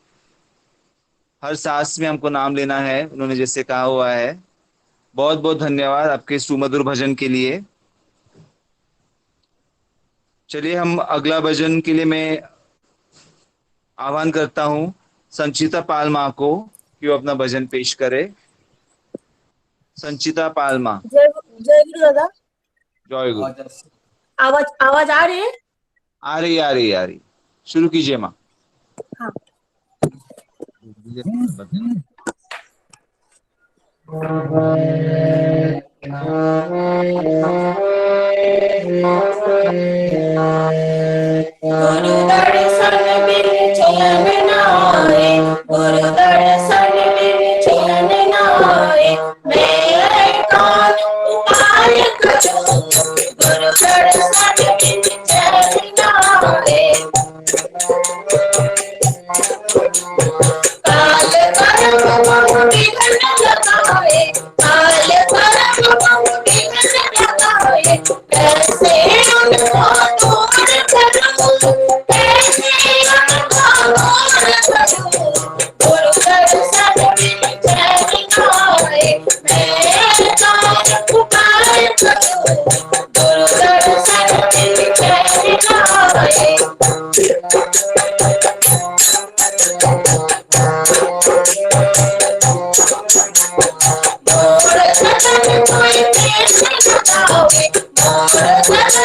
हर सांस में हमको नाम लेना है, उन्होंने जैसे कहा हुआ है। बहुत बहुत धन्यवाद आपके सुमधुर भजन के लिए। चलिए हम अगला भजन के लिए मैं आह्वान करता हूं संचिता पाल माँ को कि वो अपना भजन पेश करे। संचिता पाल माँ। जय गुरु दादा। जय गुरु। आवाज आवाज आ रही है? आ रही। शुरू कीजिए माँ। हाँ। गुरु दर्शन बिन चैन न आए, गुरु दर्शन बिन चैन न आए, मेरे कान उपाय करो, गुरु दर्शन बिन चैन न आए। काल कर्म विघ्न लगाए, काल कर्म विघ्न लगाए, कैसे उनको दूर करूं, कैसे उनको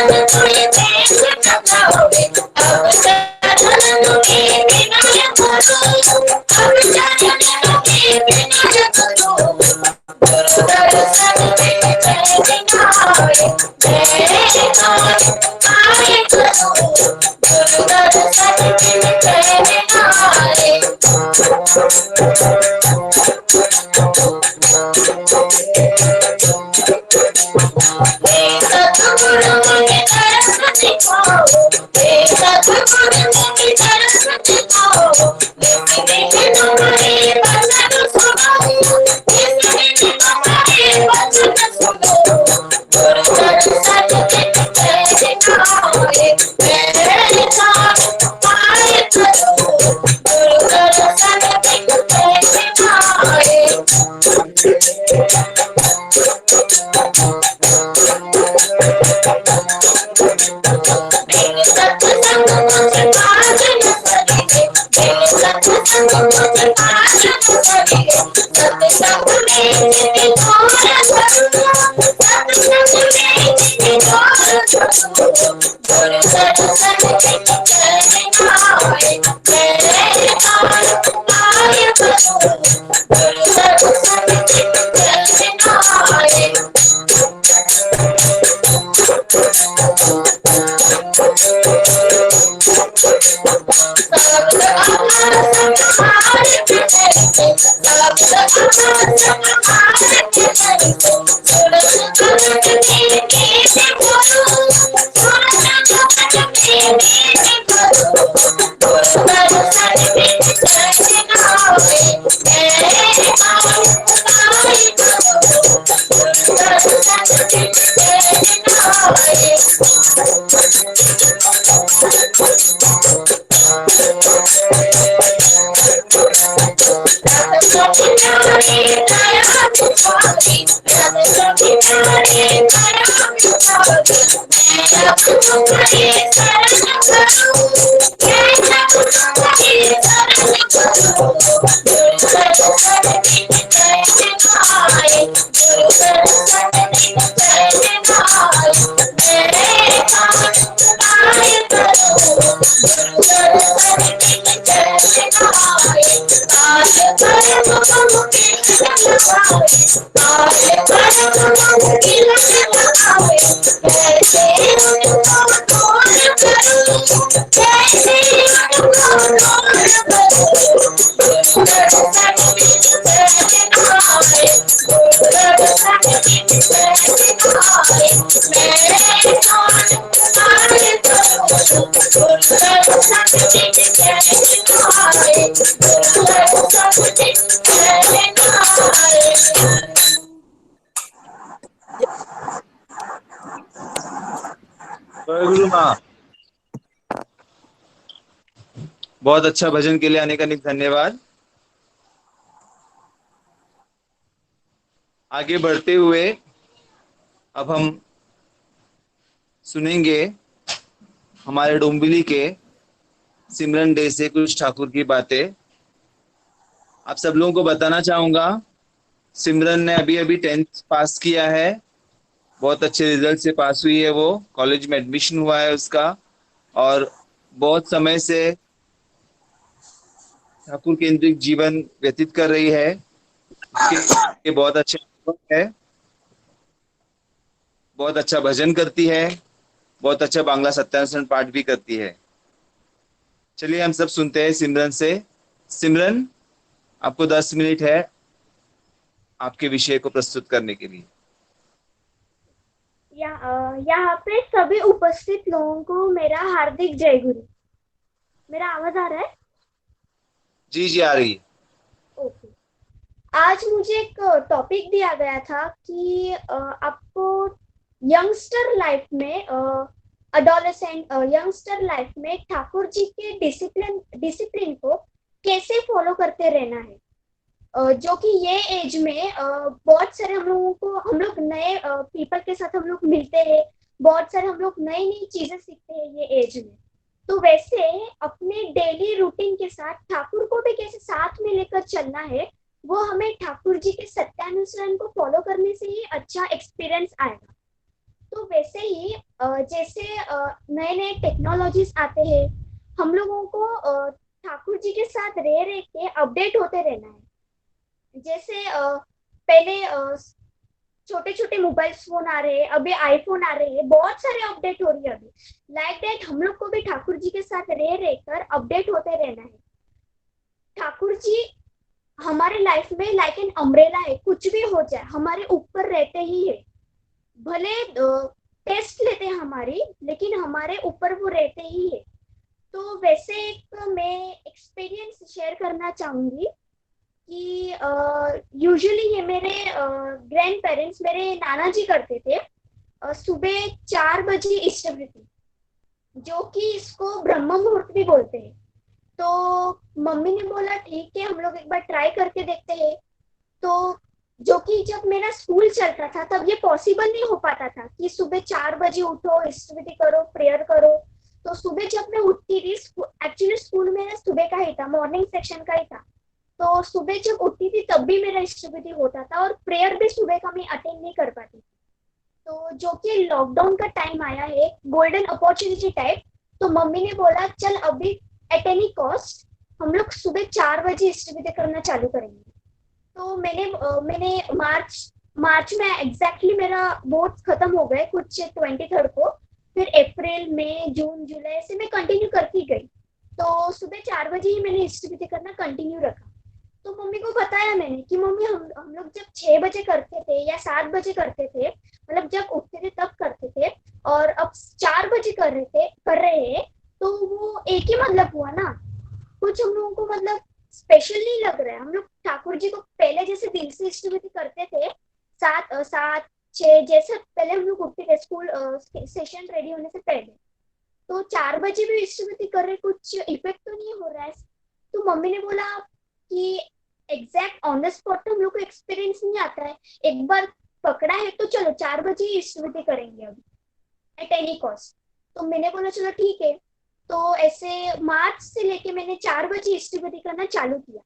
तुम्हें देश लगाओगे अब चरण तुम्हें विनय करो अब चरण तुम्हें विनय करो गुरु दर्शन में जय दिखाए जय आए करो गुरु दर्शन में जय दिखाए सतगुरु मुझे दर्श दिखाओ सतगुरु मुझे दर्श दिखाओ देख तुम्हारे वचन सुनो देख तुम्हारे वचन सुनो गुरु दर्शन में जय दिखाए जय आए करो गुरु दर्शन में जय दिखाए सत्संग मुझे पावन करिए सत्संग मुझे पावन करिए सत्संग में जितने थोड़ा करूँ सत्संग में जितने थोड़ा करूँ गुरु दर्शन में जय दिखाए जय आए करो गुरु दर्शन में जय दिखाए गुरु माँ, बहुत अच्छा भजन के लिए अनेक अनेक धन्यवाद। आगे बढ़ते हुए अब हम सुनेंगे हमारे डोंबिवली के सिमरन डे से कुछ ठाकुर की बातें। आप सब लोगों को बताना चाहूंगा, सिमरन ने अभी अभी 10th पास किया है, बहुत अच्छे रिजल्ट से पास हुई है, वो कॉलेज में एडमिशन हुआ है उसका, और बहुत समय से ठाकुर केंद्रित जीवन व्यतीत कर रही है। ये बहुत अच्छे है, बहुत अच्छा भजन करती है, बहुत अच्छा बांग्ला सत्यानुसरण पाठ भी करती है। चलिए हम सब सुनते हैं सिमरन से। सिमरन, आपको 10 मिनट है आपके विषय को प्रस्तुत करने के लिए। यहाँ पे सभी उपस्थित लोगों को मेरा हार्दिक जय गुरु। मेरा आवाज आ रहा है? जी जी, आ रही है। ओके। आज मुझे एक टॉपिक दिया गया था कि आपको यंगस्टर लाइफ में यंगस्टर लाइफ में ठाकुर जी के डिसिप्लिन को कैसे फॉलो करते रहना है, जो कि ये एज में बहुत सारे हम लोग नए पीपल के साथ हम लोग मिलते हैं, बहुत सारे हम लोग नई नई चीजें सीखते हैं ये एज में। तो वैसे अपने डेली रूटीन के साथ ठाकुर को भी कैसे साथ में लेकर चलना है, वो हमें ठाकुर जी के सत्यानुसरण को फॉलो करने से ही अच्छा एक्सपीरियंस आएगा। तो वैसे ही जैसे नए नए टेक्नोलॉजीज आते हैं, हम लोगों को ठाकुर जी के साथ रह रह के अपडेट होते रहना है। जैसे पहले छोटे छोटे मोबाइल फोन आ रहे हैं, अभी आईफोन आ रहे हैं, बहुत सारे अपडेट हो रही है अभी। लाइक दैट हम लोग को भी ठाकुर जी के साथ रह रहकर अपडेट होते रहना है। ठाकुर जी हमारे लाइफ में लाइक एन अम्ब्रेला है, कुछ भी हो जाए हमारे ऊपर रहते ही है। भले टेस्ट लेते हैं हमारी, लेकिन हमारे ऊपर वो रहते ही है। तो वैसे एक मैं एक्सपीरियंस शेयर करना चाहूंगी कि यूजुअली ये मेरे ग्रैंड पेरेंट्स, मेरे नाना जी करते थे। सुबह 4 बजे इष्टवृत्ति, जो कि इसको ब्रह्म मुहूर्त भी बोलते हैं। तो मम्मी ने बोला ठीक है, हम लोग एक बार ट्राई करके देखते हैं। तो जो कि जब मेरा स्कूल चलता था तब ये पॉसिबल नहीं हो पाता था कि सुबह 4 बजे उठो, इष्टवृत्ति करो, प्रेयर करो। तो सुबह जब मैं उठती थी, एक्चुअली स्कूल मेरा सुबह का ही था, मॉर्निंग सेक्शन का ही था। तो सुबह जब उठती थी तब भी मेरा इष्टवृत्ति होता था, और प्रेयर भी सुबह का मैं अटेंड नहीं कर पाती थी। तो जो कि लॉकडाउन का टाइम आया है, गोल्डन अपॉर्चुनिटी टाइप, तो मम्मी ने बोला चल अभी एट एनी कॉस्ट हम लोग सुबह 4 बजे इष्टवृत्ति करना चालू करेंगे। तो मैंने मार्च में एग्जैक्टली मेरा बोर्ड खत्म हो गए, कुछ 23 को। फिर अप्रैल, मई, जून, जुलाई से मैं कंटिन्यू करती गई। तो सुबह 4 बजे ही मैंने इष्टवृत्ति करना कंटिन्यू रखा। तो मम्मी को बताया मैंने कि मम्मी हम लोग जब 6 बजे करते थे या 7 बजे करते थे, मतलब जब उठते थे तब करते थे, और अब 4 बजे कर रहे हैं, तो वो एक ही मतलब हुआ ना। कुछ हम लोगों को मतलब स्पेशल नहीं लग रहा है। हम लोग ठाकुर जी को पहले जैसे दिल से इष्टवृत्ति करते थे, 7-6 जैसे पहले हम लोग उठते थे स्कूल सेशन रेडी होने से पहले, तो 4 बजे भी इष्टवृत्ति कर रहे, कुछ इफेक्ट तो नहीं हो रहा है। तो मम्मी ने बोला कि एग्जैक्ट ऑन द स्पॉट तो हम लोग को एक्सपीरियंस नहीं आता है, एक बार पकड़ा है तो चलो 4 बजे ही इष्टवृत्ति करेंगे अभी एट एनी कॉस्ट। तो मैंने बोला चलो ठीक है। तो ऐसे मार्च से लेके मैंने 4 बजे इष्टवृत्ति करना चालू किया।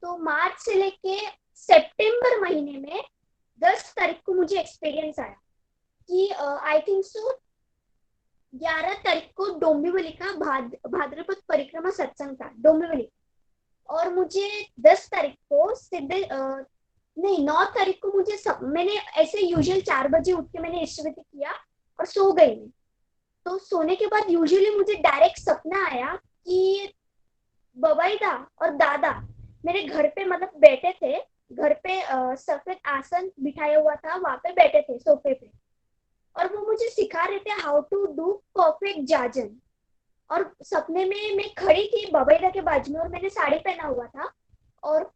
तो मार्च से लेके सितंबर महीने में 10 तारीख को मुझे एक्सपीरियंस आया कि आई थिंक सो 11 तारीख को डोंबिवली का भाद्रपद परिक्रमा सत्संग था डोंबिवली, और मुझे 10 तारीख को नहीं 9 तारीख को मैंने ऐसे यूजुअल 4 बजे उठ के मैंने इष्टवृत्ति किया और सो गई मैं। तो सोने के बाद यूजुअली मुझे डायरेक्ट सपना आया कि बबाईदा और दादा मेरे घर पे मतलब बैठे थे, घर पे सफेद आसन बिठाया हुआ था, वहां पे बैठे थे सोफे पे, और वो मुझे सिखा रहे थे हाउ टू डू परफेक्ट जाजन। और सपने में मैं खड़ी थी बबाईदा के बाजू में, और मैंने साड़ी पहना हुआ था, और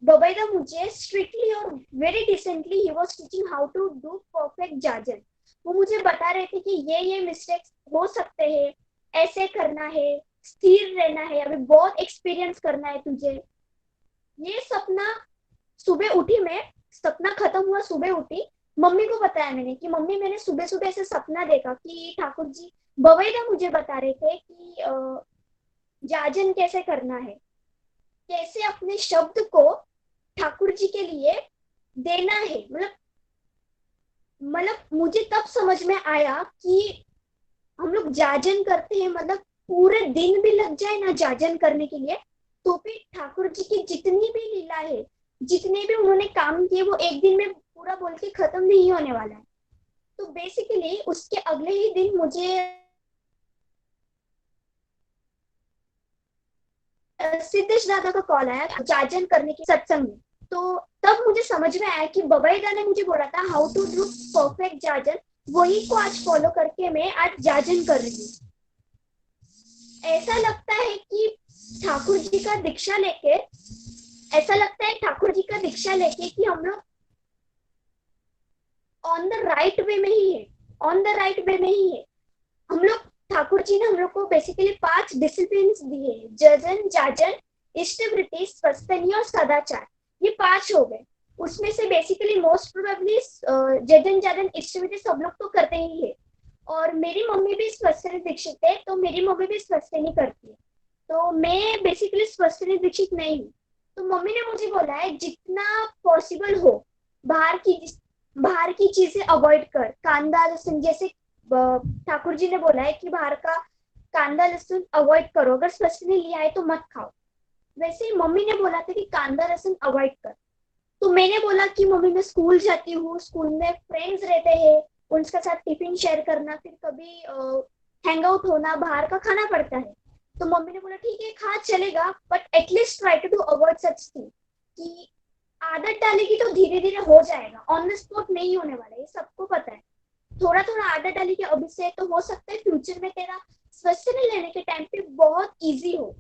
बबाईदा मुझे स्ट्रिक्टली और very decently he was teaching how to do perfect jajan. वो मुझे बता रहे थे कि ये मिस्टेक्स हो सकते हैं, ऐसे करना है, स्थिर रहना है, अभी बहुत एक्सपीरियंस करना है तुझे। ये सपना सुबह उठी मैं, सपना खत्म हुआ, सुबह उठी, मम्मी को बताया मैंने कि मम्मी मैंने सुबह सुबह ऐसे सपना देखा कि ठाकुर जी बबैदा मुझे बता रहे थे कि जाजन कैसे करना है, कैसे अपने शब्द को ठाकुर जी के लिए देना है। मतलब मुझे तब समझ में आया कि हम लोग जाजन करते हैं, मतलब पूरे दिन भी लग जाए ना जाजन करने के लिए, तो भी ठाकुर जी की जितनी भी लीला है, जितने भी उन्होंने काम किए, वो एक दिन में पूरा बोल के खत्म नहीं होने वाला है। तो बेसिकली उसके अगले ही दिन मुझे सिद्धेश दादा का कॉल आया जाजन करने के सत्संग में। तो तब मुझे समझ में आया कि बबाईदा ने मुझे बोला था हाउ टू डू परफेक्ट जाजन, वही को आज फॉलो करके मैं आज जाजन कर रही हूँ। ऐसा लगता है कि ठाकुर जी का दीक्षा लेके, ऐसा लगता है ठाकुर जी का दीक्षा लेके कि हम लोग ऑन द राइट वे में ही है, ऑन द राइट वे में ही है। हम लोग ठाकुर जी ने हम लोग को बेसिकली 5 डिसिप्लिन दिए, जजन, जाजन, इष्टवृत्ति, स्वस्थनी और सदाचार। ये 5 हो गए। उसमें से बेसिकली मोस्ट प्रोबेबली जजन, जाजन, इष्टवृत्ति सब लोग तो करते ही है। और मेरी मम्मी भी स्वस्थनी दीक्षित है, तो मेरी मम्मी भी स्वस्थनी करती है, तो मैं बेसिकली स्वस्थनी दीक्षित नहीं हूँ। तो मम्मी ने मुझे बोला है जितना पॉसिबल हो बाहर की बाहर की चीजें अवॉइड कर, कांदा लहसुन, जैसे ठाकुर जी ने बोला है कि बाहर का कांदा लहसुन अवॉइड करो, अगर स्वस्थ नहीं लिया है तो मत खाओ। वैसे ही मम्मी ने बोला था कि कांदा लहसुन अवॉइड कर, तो मैंने बोला कि मम्मी मैं स्कूल जाती हूँ, स्कूल में फ्रेंड्स रहते हैं, उनके साथ टिफिन शेयर करना, फिर कभी हैंग आउट होना, बाहर का खाना पड़ता है। तो मम्मी ने बोला ठीक है खा चलेगा, but at least try to do avoid such thing, कि आदत डालेगी तो धीरे धीरे हो जाएगा, ऑन द स्पॉट नहीं होने वाला, ये सबको पता है। थोड़ा थोड़ा आदत डालेगी अभी से, तो हो सकता है फ्यूचर में तेरा स्वस्थ नहीं लेने के टाइम पे बहुत इजी हो।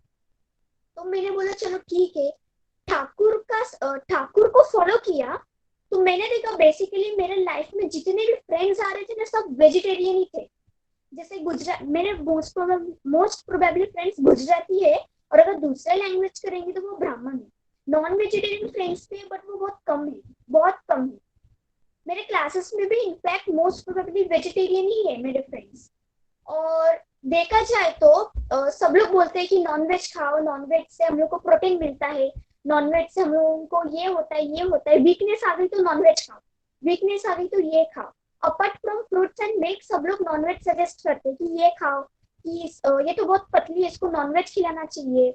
तो मैंने बोला चलो ठीक है, ठाकुर को फॉलो किया। तो मैंने देखा बेसिकली मेरे लाइफ में जितने भी फ्रेंड्स आ रहे थे ना, सब वेजिटेरियन ही थे। जैसे गुजरात, मेरे मोस्ट प्रोबेबली फ्रेंड्स गुजराती है, और अगर दूसरे लैंग्वेज करेंगे तो वो ब्राह्मण है। नॉन वेजिटेरियन फ्रेंड्स थे बट वो बहुत कम है, बहुत कम है। मेरे क्लासेस में भी इनफैक्ट मोस्ट प्रोबेबली वेजिटेरियन ही है मेरे फ्रेंड्स। और देखा जाए तो सब लोग बोलते हैं कि नॉनवेज खाओ, नॉनवेज से हम लोग को प्रोटीन मिलता है, नॉनवेज से हम लोगों को ये होता है, ये होता है, वीकनेस आ गई तो नॉनवेज खाओ, वीकनेस आ गई तो ये खाओ। Apart from fruits and milk सब लोग नॉनवेज सजेस्ट करते हैं कि ये खाओ, कि ये तो बहुत पतली है, इसको नॉनवेज खिलाना चाहिए,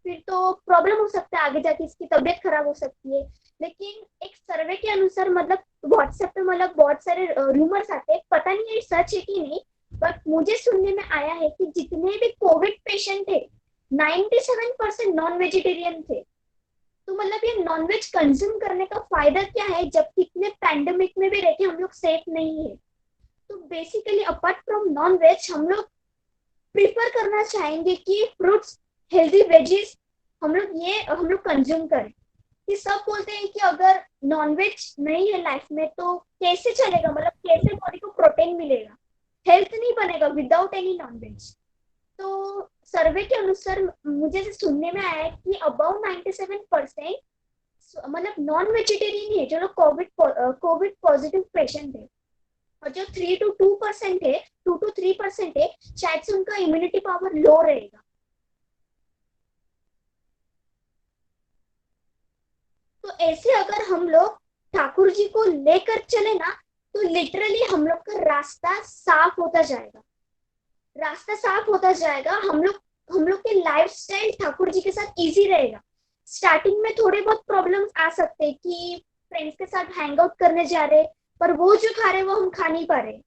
फिर तो प्रॉब्लम हो सकता है, आगे जाके इसकी तबीयत खराब हो सकती है। लेकिन एक सर्वे के अनुसार, मतलब व्हाट्सएप पे मतलब बहुत सारे रूमर्स आते हैं, पता नहीं ये सच है कि नहीं, बट मुझे सुनने में आया है कि जितने भी कोविड पेशेंट थे 97% नॉन वेजिटेरियन थे। तो मतलब ये नॉनवेज कंज्यूम करने का फायदा क्या है, जब इतने पैंडेमिक में भी रहते हम लोग सेफ नहीं है। तो बेसिकली अपार्ट फ्रॉम नॉनवेज हम लोग प्रिफर करना चाहेंगे कि फ्रूट्स, हेल्दी वेजीज हम लोग कंज्यूम करें। कि सब बोलते हैं कि अगर नॉनवेज नहीं है लाइफ में तो कैसे चलेगा, मतलब कैसे बॉडी को प्रोटीन मिलेगा, हेल्थ नहीं बनेगा विदाउट एनी नॉनवेज। तो सर्वे के अनुसार मुझे सुनने में आया है कि अबाउट 97% मतलब नॉन वेजिटेरियन है जो लोग कोविड पॉजिटिव पेशेंट है, और जो 3 to 2% है, 2 to 3% है, शायद से उनका इम्यूनिटी पावर लो रहेगा। तो ऐसे अगर हम लोग ठाकुर जी को लेकर चले ना, तो लिटरली हम लोग का रास्ता साफ होता जाएगा, रास्ता साफ होता जाएगा। हम लोग के लाइफस्टाइल ठाकुर जी के साथ इजी रहेगा। स्टार्टिंग में थोड़े बहुत प्रॉब्लम्स आ सकते हैं कि फ्रेंड्स के साथ हैंग आउट करने जा रहे, पर वो जो खा रहे वो हम खा नहीं पा रहे।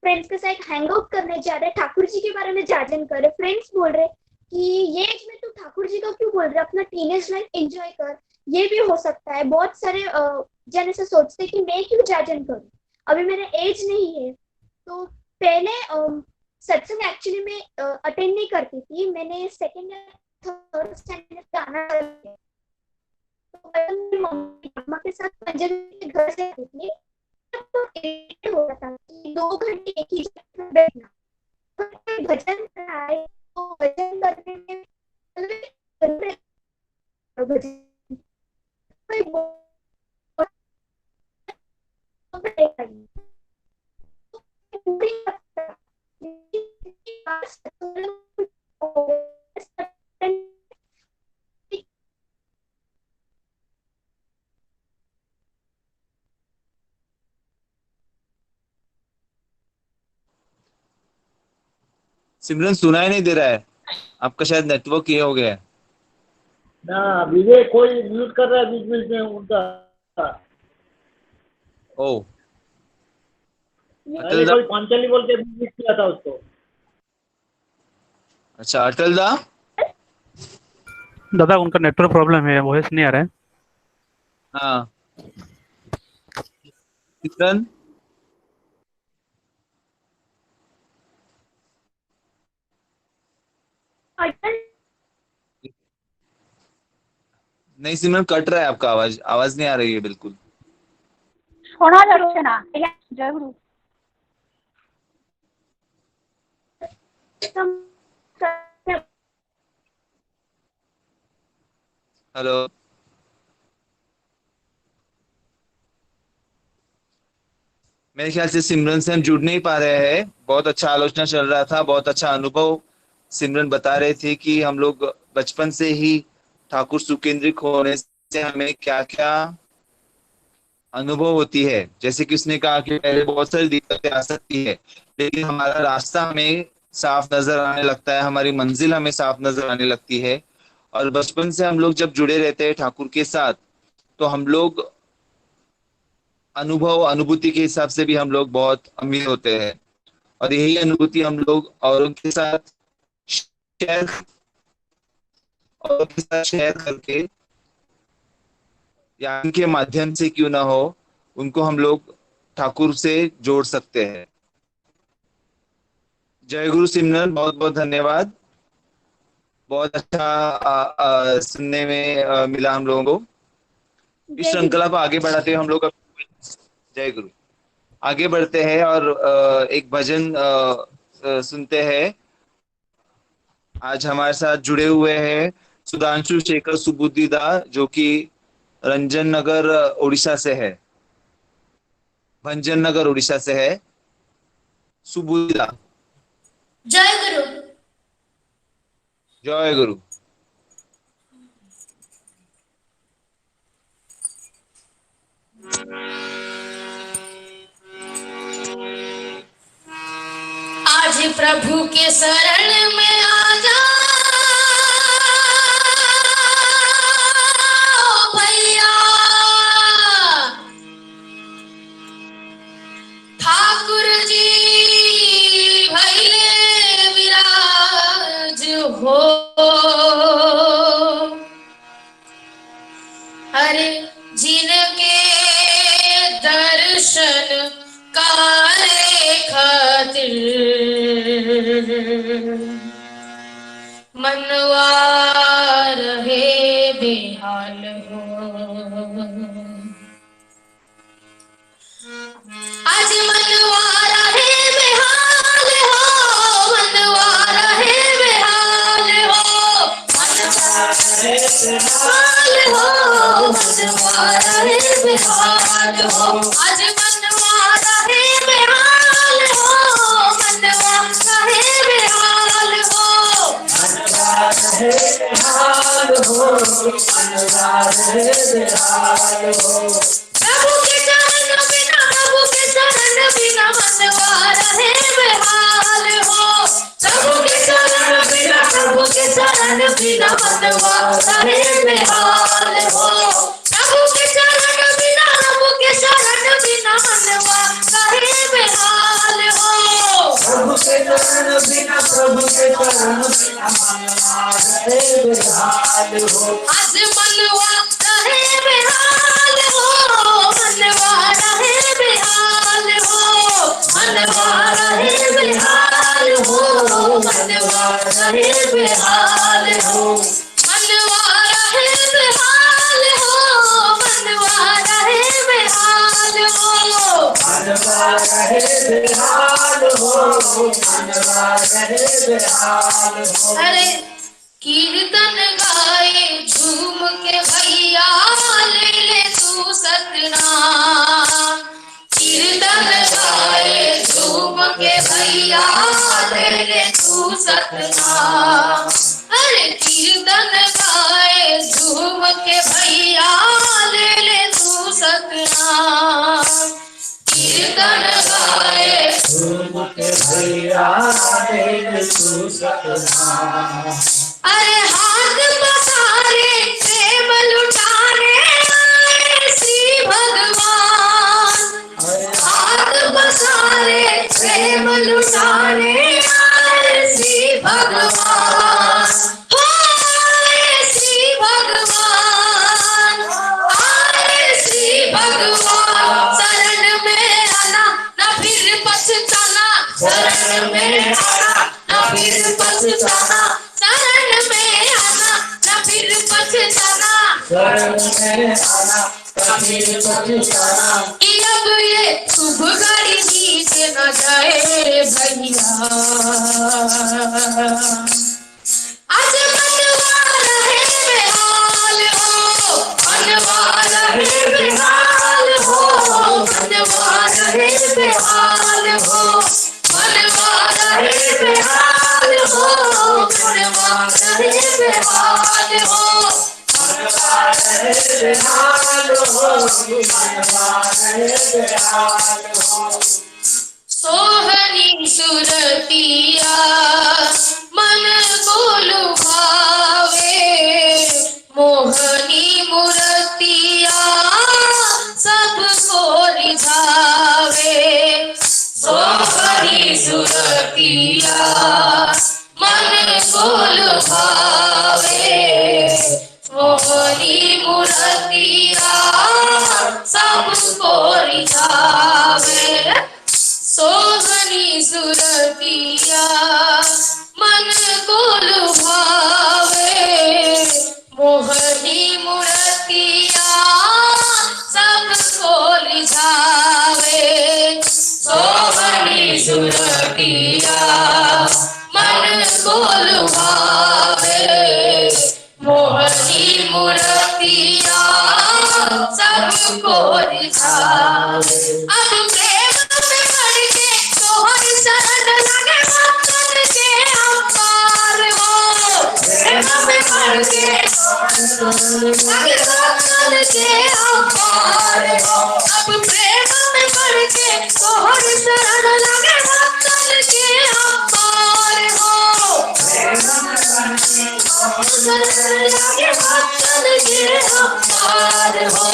फ्रेंड्स के साथ हैंग आउट करने जा रहे, ठाकुर जी के बारे में जाजन कर रहे, फ्रेंड्स बोल रहे कि ये एज में तू ठाकुर जी का क्यों बोल रहे, अपना टीनेज लाइफ एंजॉय कर, ये भी हो सकता है। बहुत सारे जन ऐसे सोचते कि मैं क्यों जाजन करूं, अभी मेरा एज नहीं है। तो पहले सत्संग एक्चुअली में अटेंड नहीं करती थी, मैंने सेकंड या थर्ड स्टैंडर्ड में आना किया। तो मम्मी पापा के साथ पंजाबी के घर से आती थी, तो एक हो रहा था कि 2 घंटे एक ही जगह पर बैठना, कोई भजन कराए तो भजन करने में भजन कोई पूरी सिमरन सुनाई नहीं दे रहा है, आपका शायद नेटवर्क ये हो गया है। ना विवेक कोई म्यूट कर रहा है बीच बीच में उनका। ओ पहले कोई पांचाली बोल के म्यूट किया था उसको। अच्छा अटल दा, दादा उनका नेटवर्क प्रॉब्लम है, वॉइस नहीं आ रहा है। हाँ सिमरन, नहीं सिमरन कट रहा है आपका आवाज, आवाज नहीं आ रही है बिल्कुल। শোনা যাচ্ছে না। জয় গুরু। हेलो, मेरे ख्याल से सिमरन से हम जुड़ नहीं पा रहे हैं। बहुत अच्छा आलोचना चल रहा था, बहुत अच्छा अनुभव सिमरन बता रहे थे कि हम लोग बचपन से ही ठाकुर सुकेंद्रिक होने से हमें क्या क्या अनुभव होती है। जैसे कि उसने कहा कि पहले बहुत सारी दिक्कतें आ सकती है, लेकिन हमारा रास्ता हमें साफ नजर आने लगता है, हमारी मंजिल हमें साफ नजर आने लगती है। और बचपन से हम लोग जब जुड़े रहते हैं ठाकुर के साथ, तो हम लोग अनुभव अनुभूति के हिसाब से भी हम लोग बहुत अमीर होते हैं। और यही अनुभूति हम लोग औरों के साथ शेयर करके, या इनके माध्यम से क्यों ना हो, उनको हम लोग ठाकुर से जोड़ सकते हैं। जय गुरु सिमरन, बहुत बहुत धन्यवाद। बहुत अच्छा सुनने में मिला हम लोगों को। इस जय गुरु। श्रृंखला को आगे बढ़ाते हुए हम लोग जय गुरु आगे बढ़ते हैं और एक भजन सुनते हैं। आज हमारे साथ जुड़े हुए हैं सुधांशु शेखर सुबुद्धिदा, जो कि रंजन नगर उड़ीसा से है, भंजन नगर उड़ीसा से है। सुबुद्धिदा। जय गुरु। जय गुरु। आज प्रभु के शरण में आ जाओ भैया, ठाकुर जी भैले विराज हो। अरे जिनके दर्शन कारे खातिर मनवा रहे बेहाल हो। आज मनवा रहे बेहाल हो, मनवा रहे बेहाल हो, मनवा रहे बेहाल हो, मनवा रहे बेहाल हो। आज मनवा रहे बेहाल हो, मनवा रहे बेहाल हो, मनवा रहे बेहाल हो, मनवा रहे बेहाल हो। प्रभु के चरण बिना, प्रभु के चरण बिना मनवा रहे बेहाल हो। प्रभु के चरण बिना, प्रभु के चरण बिना मनवा रहे बेहाल हो। प्रभु के चरण बिना, प्रभु के चरण बिना मनवा रहे बेहाल हो। प्रभु के चरण बिना, प्रभु के चरण बिना मनवा रहे बेहाल हो। आज मनवा रहे बेहाल हो, मनवा रहे बेहाल हो, मनवा रहे बेहाल हो, मनवा रहे बेहाल हो, मनवा रहे बेहाल हो, मनवा रहे बेहाल हो, मनवा रहे बेहाल हो, मनवा रहे बेहाल हो। अरे कीर्तन गाए झूम के भैया, ले ले तू सतनाम। कीर्तन गाए झूम के भैया, ले ले तू सतनाम। अरे कीर्तन गाए झूम के भैया, ले ले तू सतनाम। कीर्तन गाए झूम के भैया, ले ले तू सतनाम। अरे हाथ पसारे प्रेम लुटाने आए श्री भगवान। हाथ पसारे प्रेम लुटाने आए श्री भगवान। हो आए श्री भगवान, आए श्री भगवान। शरण में आना न फिर पछताना, शरण में आना न फिर पछताना, शरण में आना न फिर पछताना, शरण में आना न फिर पछताना। कि अब ये शुभ घड़ी बीत न जाए भैया। आज मनवा रहे बेहाल हो, मनवा रहे बेहाल हो, मनवा रहे बेहाल हो, मनवा रहे बेहाल हो, मनवा रहे बेहाल हो, मनवा रहे बेहाल हो, सोहनी सुरतिया मन को लुभावे, मोहनी मूर्तिया सबको रिझावे। सोहनी सुरतिया मन को लुभावे, मोहनी मूर्तिया सबको रिझावे। सोहनी सुरतिया मन को लुभावे, मोहनी मूर्तिया सबको रिझावे। सोहनी सुरतिया मन को लुभावे, मोहनी मूर्तिया सबको रिझावे। अब प्रेम में पड़ के तोहर शरण लगे भक्तन के अवतार हो। प्रेम में पड़ के लगे भक्तन के अवतार हो। अब प्रेम में पड़ के तोहर शरण लगे भक्तन के अवतार हो। लगे भक्तन के अवतार हो।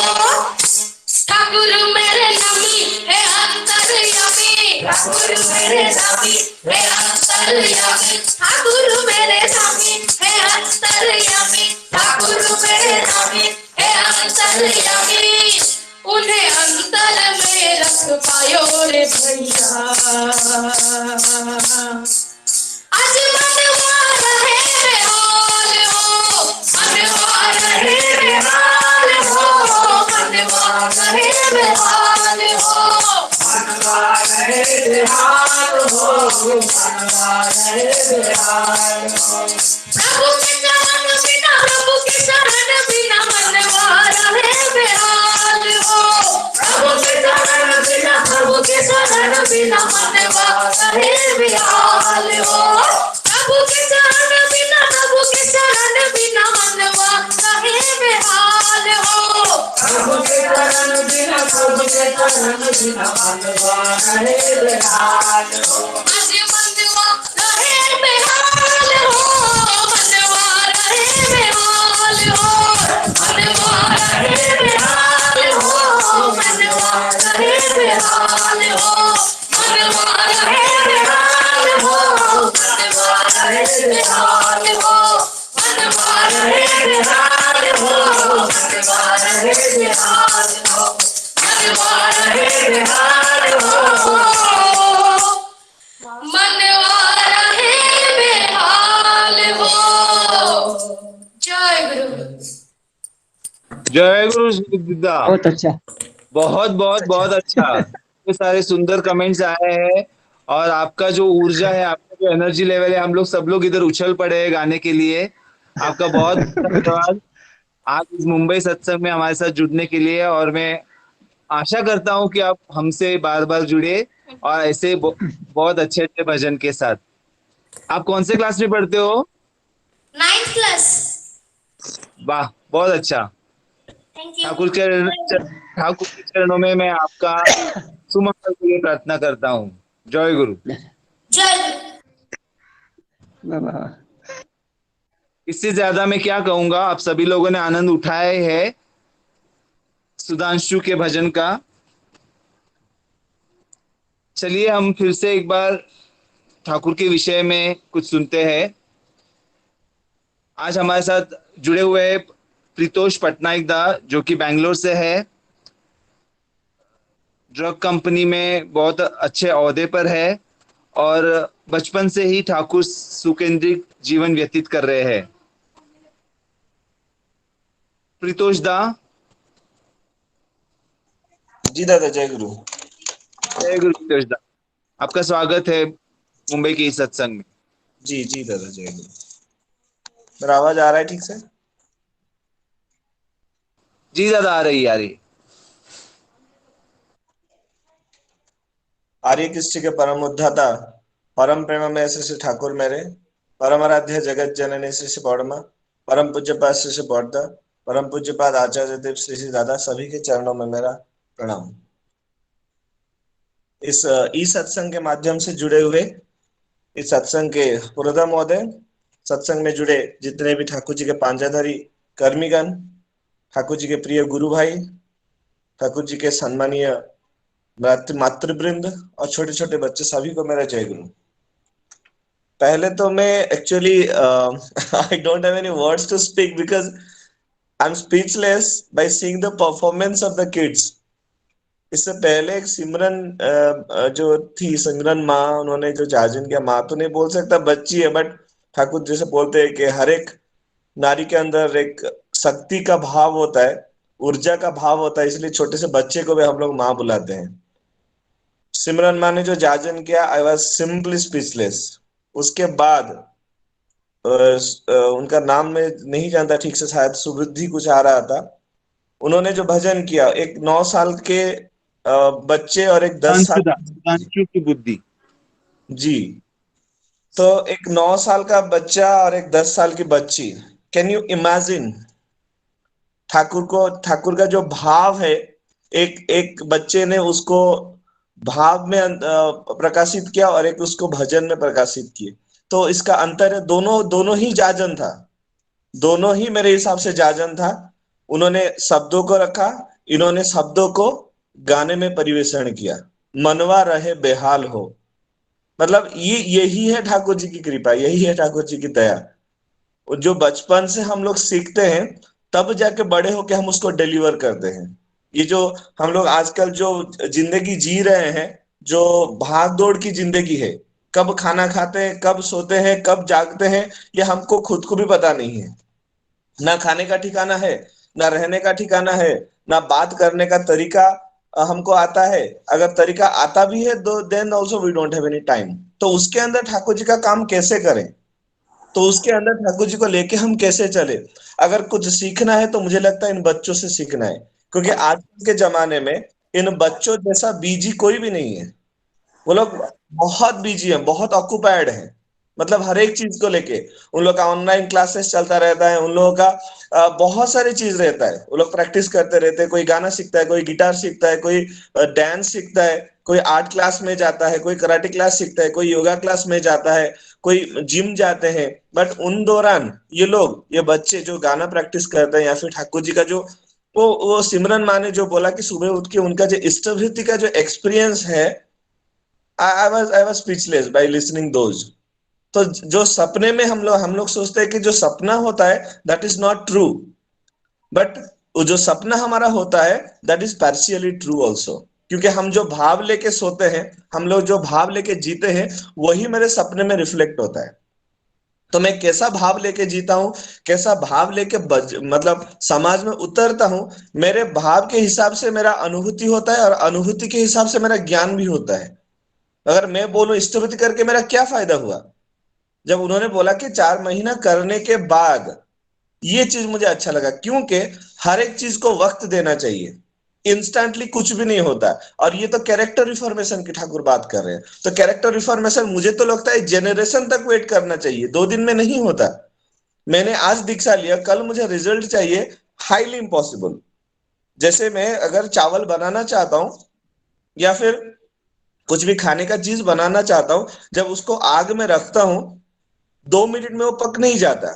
ठाकुर मेरे नबी है अंतर्यामी, ठाकुर मेरे नबी है अंतर्यामी, ठाकुर मेरे नबी है अंतर्यामी, ठाकुर मेरे नबी है अंतर्यामी। उन्हें अंतर में रख पायो रे भैया, आज मनवा रहे बेहाल हो, मनवा रहे बेहाल हो, मनवा रहे बेहाल हो, मनवा रहे बेहाल हो, मनवा रहे बेहाल हो। प्रभु के चरण बिना, प्रभु के चरण बिना मनवा रहे बेहाल हो। प्रभु के चरण बिना, प्रभु के चरण बिना मनवा रहे बेहाल हो। प्रभु के चरण बिना, प्रभु के चरण बिना मनवा रहे बेहाल हो। प्रभु के चरण बिना, प्रभु के चरण बिना मनवा रहे बेहाल हो। आज मनवा रहे बेहाल हो, मनवा रहे बेहाल हो, मनवा रहे बेहाल हो, मनवा रहे बेहाल हो, मनवा रहे बेहाल हो, मनवा रहे बेहाल हो, मनवा रहे बेहाल हो, मनवा रहे बेहाल हो, मनवा रहे बेहाल हो, मनवा रहे बेहाल हो। जय गुरु। जय गुरु श्री विद्या। बहुत अच्छा, बहुत बहुत बहुत अच्छा। इतने सारे सुंदर कमेंट्स आए हैं और आपका जो ऊर्जा है, आपका जो एनर्जी लेवल है, हम लोग सब लोग इधर उछल पड़े हैं गाने के लिए। आपका बहुत धन्यवाद आप इस मुंबई सत्संग में हमारे साथ जुड़ने के लिए। और मैं आशा करता हूँ कि आप हमसे बार बार जुड़े और ऐसे बहुत अच्छे अच्छे भजन के साथ। आप कौन से क्लास में पढ़ते हो? 9th class. वाह, बहुत अच्छा। Thank you. ठाकुर के चरणों में मैं आपका सुमंगल के लिए प्रार्थना करता हूँ। जय गुरु। जय बाबा। इससे ज्यादा मैं क्या कहूंगा, आप सभी लोगों ने आनंद उठाया है सुधांशु के भजन का। चलिए हम फिर से एक बार ठाकुर के विषय में कुछ सुनते हैं। आज हमारे साथ जुड़े हुए हैं प्रीतोष पटनायक दा, जो कि बैंगलोर से है। ड्रग कंपनी में बहुत अच्छे ओहदे पर है और बचपन से ही ठाकुर सुकेंद्रित जीवन व्यतीत कर रहे हैं। प्रीतोष दा। जी दादा। जय गुरु। जय गुरु प्रीतोष दा, आपका स्वागत है मुंबई के इस सत्संग में। जी जी दादा। जय गुरु। मेरा आवाज आ रहा है ठीक से? जी दादा, आ रही आ रही। आर्य कृष्ण के परम उद्धाता परम प्रेम में श्री ठाकुर मेरे परम आराध्य जगत जननी श्री बड़मा परम पूज्य पास श्री बड़दा परम पूज्यपाद आचार्य देव श्री श्री दादा सभी के चरणों में मेरा प्रणाम। इस ई सत्संग के माध्यम से जुड़े हुए इस सत्संग के पुरोधा महोदय, सत्संग में जुड़े जितने भी ठाकुर जी के पांजाधारी कर्मीगण, ठाकुर जी के प्रिय गुरु भाई, ठाकुर जी के सम्मानीय मातृवृंद और छोटे छोटे बच्चे, सभी को मेरा जय गुरु। पहले तो मैं actually I don't have any words to speak because I am speechless by seeing the performance of the kids. इससे पहले एक सिमरन जो थी, सिमरन माँ, उन्होंने जो जाजन किया, माँ तो नहीं बोल सकता, बच्ची है, बट ठाकुर जैसे बोलते हैं कि हर एक नारी के अंदर एक शक्ति का भाव होता है, ऊर्जा का भाव होता है, इसलिए छोटे से बच्चे को भी हम लोग माँ बुलाते हैं। सिमरन माँ ने जो जाजन किया, आई वॉज सिंपली स्पीचलेस। उसके बाद उनका नाम मैं नहीं जानता ठीक से, शायद सुवृद्धि कुछ आ रहा था, उन्होंने जो भजन किया, एक 9 साल के बच्चे और एक 10 साल की बुद्धि जी, तो एक 9 साल का बच्चा और एक 10 साल की बच्ची, कैन यू इमेजिन ठाकुर का जो भाव है, एक बच्चे ने उसको भाव में प्रकाशित किया और एक उसको भजन में प्रकाशित किए। तो इसका अंतर है, दोनों ही जाजन था, दोनों ही मेरे हिसाब से जाजन था। उन्होंने शब्दों को रखा, इन्होंने शब्दों को गाने में परिवेषण किया। मनवा रहे बेहाल हो, मतलब यही है ठाकुर जी की कृपा, यही है ठाकुर जी की दया। जो बचपन से हम लोग सीखते हैं, तब जाके बड़े होके हम उसको डिलीवर करते हैं। ये जो हम लोग आजकल जो जिंदगी जी रहे हैं, जो भाग दौड़ की जिंदगी है, कब खाना खाते हैं, कब सोते हैं, कब जागते हैं, ये हमको खुद को भी पता नहीं है। ना खाने का ठिकाना है, ना रहने का ठिकाना है, ना बात करने का तरीका हमको आता है। अगर तरीका आता भी है तो then also we don't have any time. तो उसके अंदर ठाकुर जी का काम कैसे करें, तो उसके अंदर ठाकुर जी को लेके हम कैसे चले। अगर कुछ सीखना है तो मुझे लगता है इन बच्चों से सीखना है, क्योंकि आज के जमाने में इन बच्चों जैसा बिजी कोई भी नहीं है। वो लोग बहुत बिजी हैं, बहुत ऑक्युपाइड हैं, मतलब हर एक चीज को लेके उन लोग का ऑनलाइन क्लासेस चलता रहता है, उन लोगों का बहुत सारी चीज रहता है, वो लोग प्रैक्टिस करते रहते हैं। कोई गाना सीखता है, कोई गिटार सीखता है, कोई डांस सीखता है, कोई आर्ट क्लास में जाता है, कोई कराटे क्लास सीखता है, कोई योगा क्लास में जाता है, कोई जिम जाते हैं। बट उन दौरान ये बच्चे जो गाना प्रैक्टिस करते हैं, या फिर ठाकुर जी का जो वो सिमरन माँ ने जो बोला कि सुबह उठ के उनका जो इष्टवृत्ति का जो एक्सपीरियंस है, I was speechless by listening those। तो जो सपने में हम लोग सोचते हैं कि जो सपना होता है that is not true, but जो सपना हमारा होता है that is partially true also, क्योंकि हम जो भाव लेके सोते हैं, हम लोग जो भाव लेके जीते हैं, वही मेरे सपने में रिफ्लेक्ट होता है। तो मैं कैसा भाव लेके जीता हूँ, कैसा भाव लेके मतलब समाज में उतरता हूँ, मेरे भाव के हिसाब से मेरा अनुभूति होता है, और अनुभूति के हिसाब से मेरा ज्ञान भी होता है। अगर मैं बोलूं इष्टवृत्ति करके मेरा क्या फायदा हुआ, जब उन्होंने बोला कि 4 महीना करने के बाद, ये चीज मुझे अच्छा लगा, क्योंकि हर एक चीज को वक्त देना चाहिए, इंस्टेंटली कुछ भी नहीं होता। और ये तो कैरेक्टर रिफॉर्मेशन की ठाकुर बात कर रहे हैं, तो कैरेक्टर रिफॉर्मेशन मुझे तो लगता है जेनरेशन तक वेट करना चाहिए, 2 दिन में नहीं होता। मैंने आज दीक्षा लिया, कल मुझे रिजल्ट चाहिए, हाईली इम्पॉसिबल। जैसे मैं अगर चावल बनाना चाहता हूं या फिर कुछ भी खाने का चीज बनाना चाहता हूं, जब उसको आग में रखता हूं 2 मिनट में वो पक नहीं जाता,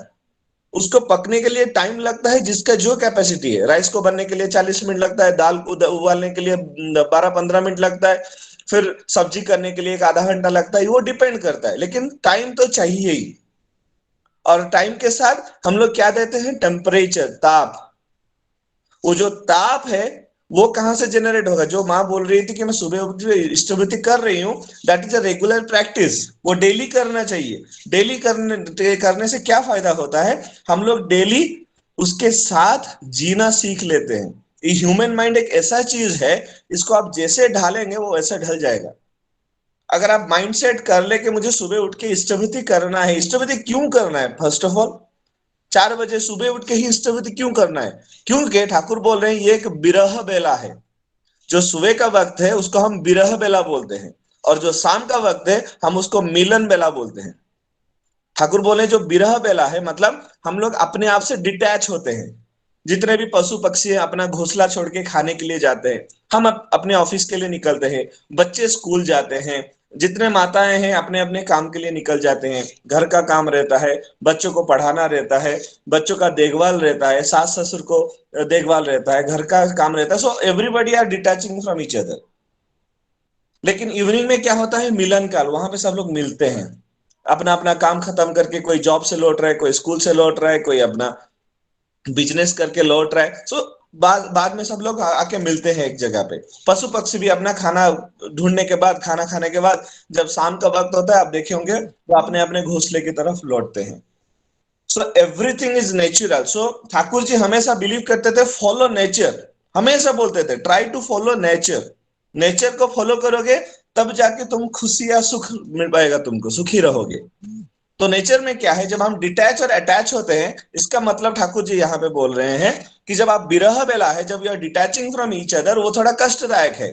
उसको पकने के लिए टाइम लगता है जिसका जो कैपेसिटी है। राइस को बनने के लिए 40 मिनट लगता है, दाल को उबालने के लिए 12-15 मिनट लगता है, फिर सब्जी करने के लिए 1 आधा घंटा लगता है, वो डिपेंड करता है, लेकिन टाइम तो चाहिए ही। और टाइम के साथ हम लोग क्या देते हैं, टेम्परेचर, ताप। वो जो ताप है वो कहां से जनरेट होगा, जो माँ बोल रही थी कि मैं सुबह उठ इष्टवृत्ति कर रही हूँ, that is a regular practice, वो डेली करना चाहिए। डेली करने से क्या फायदा होता है, हम लोग डेली उसके साथ जीना सीख लेते हैं। ये ह्यूमन माइंड एक ऐसा चीज है, इसको आप जैसे ढालेंगे वो वैसे ढल जाएगा। अगर आप माइंडसेट कर ले कि मुझे सुबह उठ के इष्टवृत्ति करना है, इष्टवृत्ति क्यों करना है, फर्स्ट ऑफ ऑल 4 बजे सुबह उठ के ही इष्टवृत्ति क्यों करना है, क्योंकि ठाकुर बोल रहे हैं ये एक बिरह बेला है। जो सुबह का वक्त है उसको हम बिरह बेला बोलते हैं, और जो शाम का वक्त है हम उसको मिलन बेला बोलते हैं। ठाकुर बोले जो बिरह बेला है, मतलब हम लोग अपने आप से डिटैच होते हैं, जितने भी पशु पक्षी हैं अपना घोंसला छोड़ के खाने के लिए जाते हैं, हम अपने ऑफिस के लिए निकलते हैं, बच्चे स्कूल जाते हैं, जितने माताएं हैं अपने अपने काम के लिए निकल जाते हैं, घर का काम रहता है, बच्चों को पढ़ाना रहता है, बच्चों का देखभाल रहता है, सास ससुर को देखभाल रहता है, घर का काम रहता है। So everybody are detaching from each other. लेकिन इवनिंग में क्या होता है, मिलन काल, वहां पे सब लोग मिलते हैं, अपना अपना काम खत्म करके, कोई जॉब से लौट रहा है, कोई स्कूल से लौट रहा है, कोई अपना बिजनेस करके लौट रहा है। सो बाद में सब लोग आके मिलते हैं एक जगह पे। पशु पक्षी भी अपना खाना ढूंढने के बाद, खाना खाने के बाद जब शाम का वक्त होता है, आप देखे होंगे वो अपने अपने घोंसले की तरफ लौटते हैं। So everything is natural. So Thakur ji हमेशा बिलीव करते थे फॉलो नेचर, हमेशा बोलते थे try to follow nature. Nature को फॉलो करोगे तब जाके तुम खुशी या सुख मिल पाएगा, तुमको सुखी रहोगे। तो नेचर में क्या है, जब हम डिटैच और अटैच होते हैं, इसका मतलब ठाकुर जी यहाँ पे बोल रहे हैं कि जब आप विरह बेला है, जब you are detaching from each other, वो थोड़ा कष्टदायक है।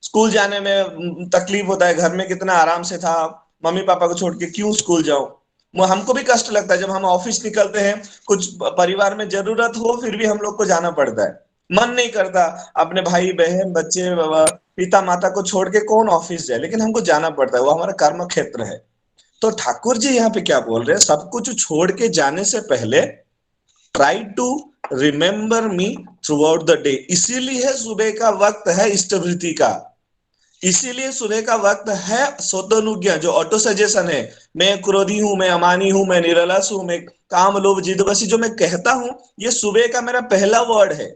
स्कूल जाने में तकलीफ होता है, घर में कितना आराम से था, मम्मी पापा को छोड़ के क्यों स्कूल जाऊं। वो हमको भी कष्ट लगता है जब हम ऑफिस निकलते हैं, कुछ परिवार में जरूरत हो फिर भी हम लोग को जाना पड़ता है। मन नहीं करता, अपने भाई बहन बच्चे पिता माता को छोड़ के कौन ऑफिस जाए, लेकिन हमको जाना पड़ता है, वो हमारा कर्म क्षेत्र है। तो ठाकुर जी यहाँ पे क्या बोल रहे हैं, सब कुछ छोड़ के जाने से पहले try to remember me throughout the day. इसीलिए सुबह का वक्त है इष्टवृत्ति का, इसीलिए सुबह का वक्त है स्वतनुज्ञा, जो ऑटो सजेशन है। मैं क्रोधी हूं, मैं अमानी हूं, मैं निरलस हूं, मैं काम लोभ जिदवसी, जो मैं कहता हूं, ये सुबह का मेरा पहला वर्ड है।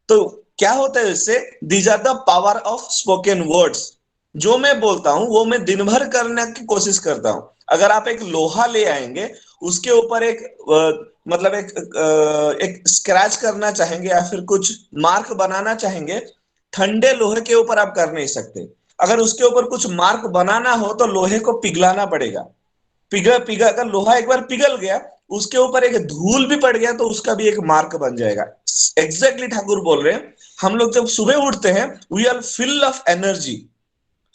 तो क्या होता है इससे, these are the power of spoken words. जो मैं बोलता हूं वो मैं दिन भर करने की कोशिश करता हूं। अगर आप एक लोहा ले आएंगे, उसके ऊपर एक स्क्रैच करना चाहेंगे या फिर कुछ मार्क बनाना चाहेंगे, ठंडे लोहे के ऊपर आप कर नहीं सकते। अगर उसके ऊपर कुछ मार्क बनाना हो तो लोहे को पिघलाना पड़ेगा। अगर लोहा एक बार पिघल गया, उसके ऊपर एक धूल भी पड़ गया तो उसका भी एक मार्क बन जाएगा। एग्जैक्टली ठाकुर बोल रहे हैं, हम लोग जब सुबह उठते हैं, we are fill of energy,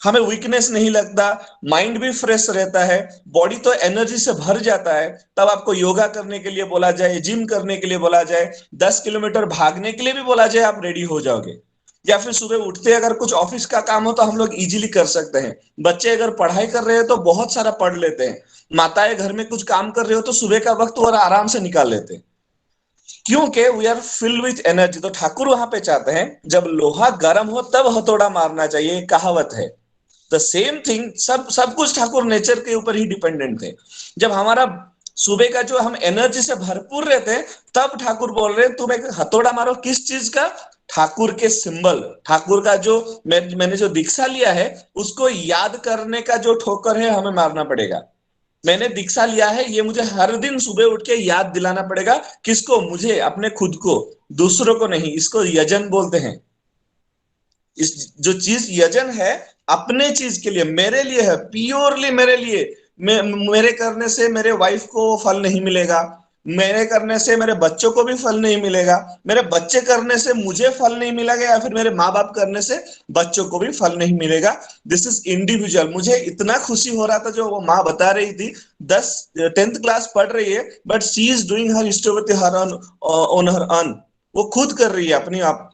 हमें वीकनेस नहीं लगता, माइंड भी फ्रेश रहता है, बॉडी तो एनर्जी से भर जाता है। तब आपको योगा करने के लिए बोला जाए, जिम करने के लिए बोला जाए, 10 किलोमीटर भागने के लिए भी बोला जाए, आप रेडी हो जाओगे। या फिर सुबह उठते अगर कुछ ऑफिस का काम हो तो हम लोग इजीली कर सकते हैं। बच्चे अगर पढ़ाई कर रहे हैं तो बहुत सारा पढ़ लेते हैं। माताएं घर में कुछ काम कर रहे हो तो सुबह का वक्त वो आराम से निकाल लेते हैं, क्योंकि we are filled with energy. तो ठाकुर वहां पे चाहते हैं जब लोहा गर्म हो तब हथौड़ा मारना चाहिए, कहावत है। द सेम थिंग, सब कुछ ठाकुर नेचर के ऊपर ही डिपेंडेंट थे। जब हमारा सुबह का जो हम एनर्जी से भरपूर रहते हैं, तब ठाकुर बोल रहे हैं तुम एक हथौड़ा मारो। किस चीज का? ठाकुर के सिंबल, ठाकुर का जो मैंने जो दीक्षा लिया है उसको याद करने का जो ठोकर है हमें मारना पड़ेगा। मैंने दीक्षा लिया है, ये मुझे हर दिन सुबह उठ के याद दिलाना पड़ेगा। किसको? मुझे, अपने खुद को, दूसरों को नहीं। इसको यजन बोलते हैं। इस जो चीज यजन है अपने चीज के लिए, मेरे लिए है, प्योरली मेरे लिए। मेरे करने से मेरे वाइफ को फल नहीं मिलेगा, मेरे करने से मेरे बच्चों को भी फल नहीं मिलेगा, मेरे बच्चे करने से मुझे फल नहीं मिलेगा, या फिर मेरे माँ बाप करने से बच्चों को भी फल नहीं मिलेगा। This is individual. मुझे इतना खुशी हो रहा था, जो वो माँ बता रही थी, 10th क्लास पढ़ रही है, but she is doing her Istavrity on her earn. वो खुद कर रही है अपनी आप,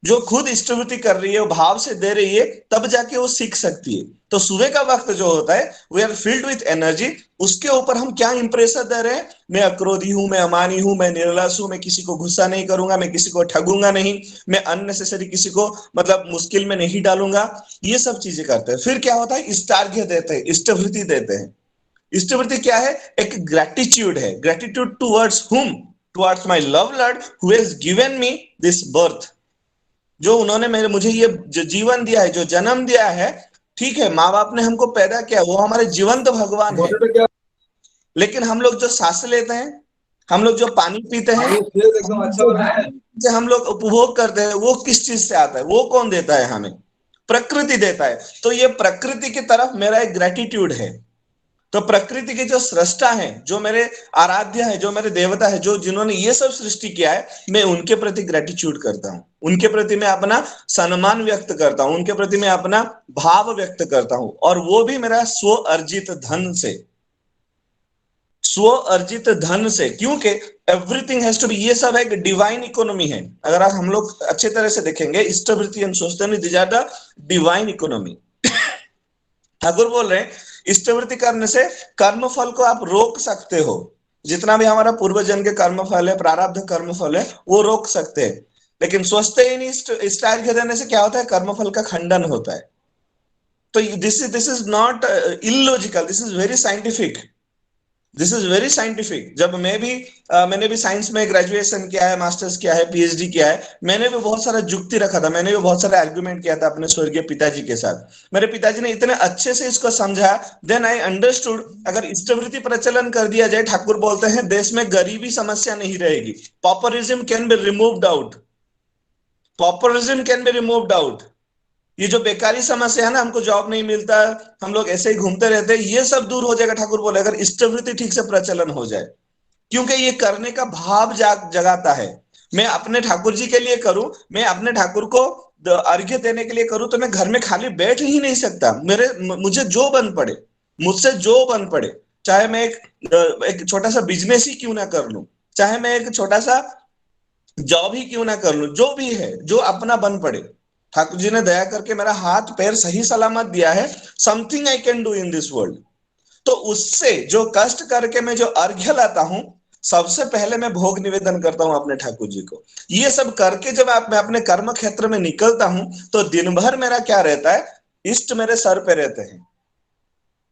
जो खुद इष्टवृत्ति कर रही है, वो भाव से दे रही है, तब जाके वो सीख सकती है। तो सुबह का वक्त जो होता है, we are filled with energy. उसके ऊपर हम क्या इंप्रेशन दे रहे हैं? मैं अक्रोधी हूं, मैं अमानी हूं, मैं निर्लस हूं, मैं किसी को गुस्सा नहीं करूंगा, मैं किसी को ठगूंगा नहीं, मैं अननेसेसरी किसी को मुश्किल में नहीं डालूंगा। ये सब चीजें करते हैं। फिर क्या होता है? इष्टार्घ्य देते हैं, इष्टवृत्ति देते हैं। इष्टवृत्ति क्या है? एक ग्रेटिट्यूड है। ग्रेटिट्यूड टुवर्ड्स हुम? Towards my love Lord who has given me this birth. जो उन्होंने मुझे ये जो जीवन दिया है, जो जन्म दिया है, ठीक है, माँ बाप ने हमको पैदा किया, वो हमारे जीवंत भगवान है। लेकिन हम लोग जो सांस लेते हैं, हम लोग जो पानी पीते हैं, जो हम लोग उपभोग करते हैं, वो किस चीज से आता है? वो कौन देता है? हमें प्रकृति देता है। तो ये प्रकृति की तरफ मेरा एक ग्रेटिट्यूड है। तो प्रकृति के जो सृष्टा हैं, जो मेरे आराध्य है, जो मेरे देवता है, जो जिन्होंने ये सब सृष्टि किया है, मैं उनके प्रति ग्रेटिट्यूड करता हूं, उनके प्रति मैं अपना सम्मान व्यक्त करता हूं, उनके प्रति मैं अपना भाव व्यक्त करता हूं, और वो भी मेरा स्व अर्जित धन से। स्व अर्जित धन से, क्योंकि एवरीथिंग हैज टू बी, ये सब एक डिवाइन इकोनॉमी है। अगर आप हम लोग अच्छे तरह से देखेंगे, Istavrity and Swastyayani, these are the divine economy. Thakur बोल रहे हैं इष्टवृत्ति करने से कर्म फल को आप रोक सकते हो, जितना भी हमारा पूर्वजन्म के कर्म फल है, प्रारब्ध कर्म फल है, वो रोक सकते हैं। लेकिन स्वस्तिनि इष्टार्घ्य देने से क्या होता है, कर्म फल का खंडन होता है। तो this is not illogical, this is very scientific, this is very scientific. जब मैंने भी साइंस में ग्रेजुएशन किया है, मास्टर्स किया है, पीएचडी किया है, मैंने भी बहुत सारा जुक्ति रखा था, मैंने भी बहुत सारा आर्गुमेंट किया था अपने स्वर्गीय पिताजी के साथ। मेरे पिताजी ने इतने अच्छे से इसको समझा, देन आई अंडरस्टूड। अगर इष्टवृत्ति प्रचलन कर दिया जाए, ठाकुर बोलते हैं देश में गरीबी समस्या नहीं रहेगी, populism can be removed out, populism can be removed out. ये जो बेकारी समस्या है ना, हमको जॉब नहीं मिलता, हम लोग ऐसे ही घूमते रहते हैं, ये सब दूर हो जाएगा। ठाकुर बोले अगर इष्टवृत्ति ठीक से प्रचलन हो जाए, क्योंकि ये करने का भाव जगाता है। मैं अपने ठाकुर जी के लिए करूं, मैं अपने ठाकुर को अर्घ्य देने के लिए करूं, तो मैं घर में खाली बैठ ही नहीं सकता। मुझे जो बन पड़े, मुझसे जो बन पड़े, चाहे मैं एक छोटा सा बिजनेस ही क्यों ना कर लूं, चाहे मैं एक छोटा सा जॉब ही क्यों ना कर लूं, जो भी है, जो अपना बन पड़े। ठाकुर जी ने दया करके मेरा हाथ पैर सही सलामत दिया है, something I can do in this world. तो उससे जो कष्ट करके मैं जो अर्घ्य लाता हूं, सबसे पहले मैं भोग निवेदन करता हूं अपने ठाकुर जी को। ये सब करके जब मैं अपने कर्म क्षेत्र में निकलता हूं, तो दिन भर मेरा क्या रहता है, इष्ट मेरे सर पे रहते हैं।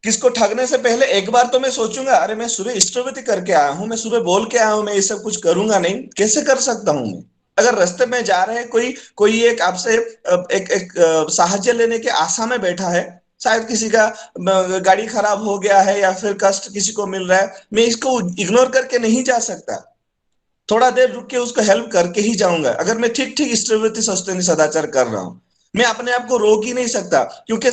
किसको ठगने से पहले एक बार तो मैं सोचूंगा, अरे मैं सुबह इष्टवृत्ति करके आया हूं, मैं सुबह बोल के आया हूं, मैं ये सब कुछ करूंगा नहीं, कैसे कर सकता हूं मैं। अगर रास्ते में जा रहे हैं, कोई एक आपसे एक साहाय्य लेने के आशा में बैठा है, शायद किसी का गाड़ी खराब हो गया है या फिर कष्ट किसी को मिल रहा है, मैं इसको इग्नोर करके नहीं जा सकता, थोड़ा देर रुक के उसको हेल्प करके ही जाऊंगा। अगर मैं ठीक इष्टवृत्ति स्वस्तिनि सदाचार कर रहा हूं, मैं अपने आप को रोक ही नहीं सकता, क्योंकि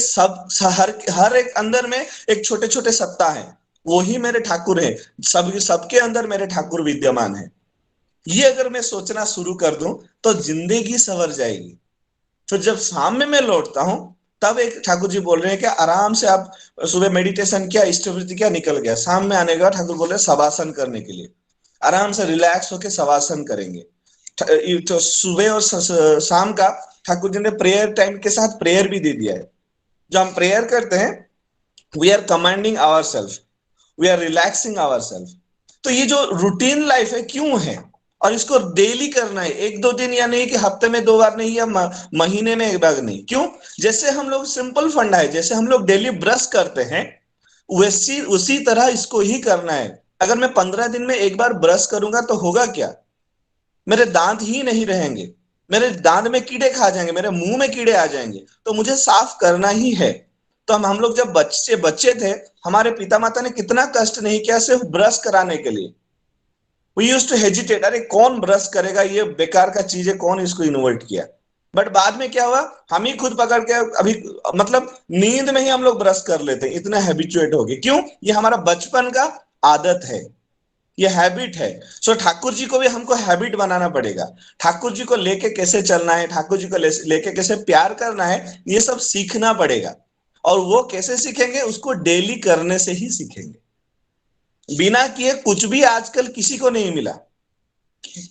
हर एक अंदर में एक छोटे छोटे सत्ता है, वही मेरे ठाकुर है, सबके अंदर मेरे ठाकुर विद्यमान है। ये अगर मैं सोचना शुरू कर दूं तो जिंदगी संवर जाएगी। तो जब शाम में मैं लौटता हूं, तब एक ठाकुर जी बोल रहे हैं कि आराम से आप सुबह मेडिटेशन किया, इष्टवृत्ति किया, निकल गया, शाम में आने के बाद ठाकुर बोल रहे हैं शवासन करने के लिए, आराम से रिलैक्स होके शवासन करेंगे। तो सुबह और शाम का ठाकुर जी ने प्रेयर टाइम के साथ प्रेयर भी दे दिया है। जो हम प्रेयर करते हैं, we are commanding our self, we are relaxing our self. तो ये जो रूटीन लाइफ है क्यों है, और इसको डेली करना है, एक दो दिन या नहीं कि हफ्ते में 2 बार नहीं या महीने में 1 बार नहीं। क्यों? जैसे हम लोग सिंपल फंडा है, जैसे हम लोग डेली ब्रश करते हैं, वैसी उसी तरह इसको ही करना है। अगर मैं 15 दिन में 1 बार ब्रश करूंगा तो होगा क्या, मेरे दांत ही नहीं रहेंगे, मेरे दांत में कीड़े खा जाएंगे, मेरे मुंह में कीड़े आ जाएंगे, तो मुझे साफ करना ही है। तो हम लोग जब बच्चे थे, हमारे पिता माता ने कितना कष्ट नहीं किया सिर्फ ब्रश कराने के लिए। We used to hesitate, अरे कौन ब्रश करेगा, ये बेकार का चीज है, कौन इसको इनोवेट किया। बट बाद में क्या हुआ, हम ही खुद पकड़ के अभी मतलब नींद में ही हम लोग ब्रश कर लेते हैं, इतना हैबिचुएट हो गए। क्यों? ये हमारा बचपन का आदत है, ये हैबिट है। सो ठाकुर जी को भी हमको हैबिट बनाना पड़ेगा। ठाकुर जी को लेके कैसे चलना है, ठाकुर जी को लेके कैसे प्यार करना है, ये सब सीखना पड़ेगा। और वो कैसे सीखेंगे, उसको डेली करने से ही सीखेंगे। बिना किए कुछ भी आजकल किसी को नहीं मिला,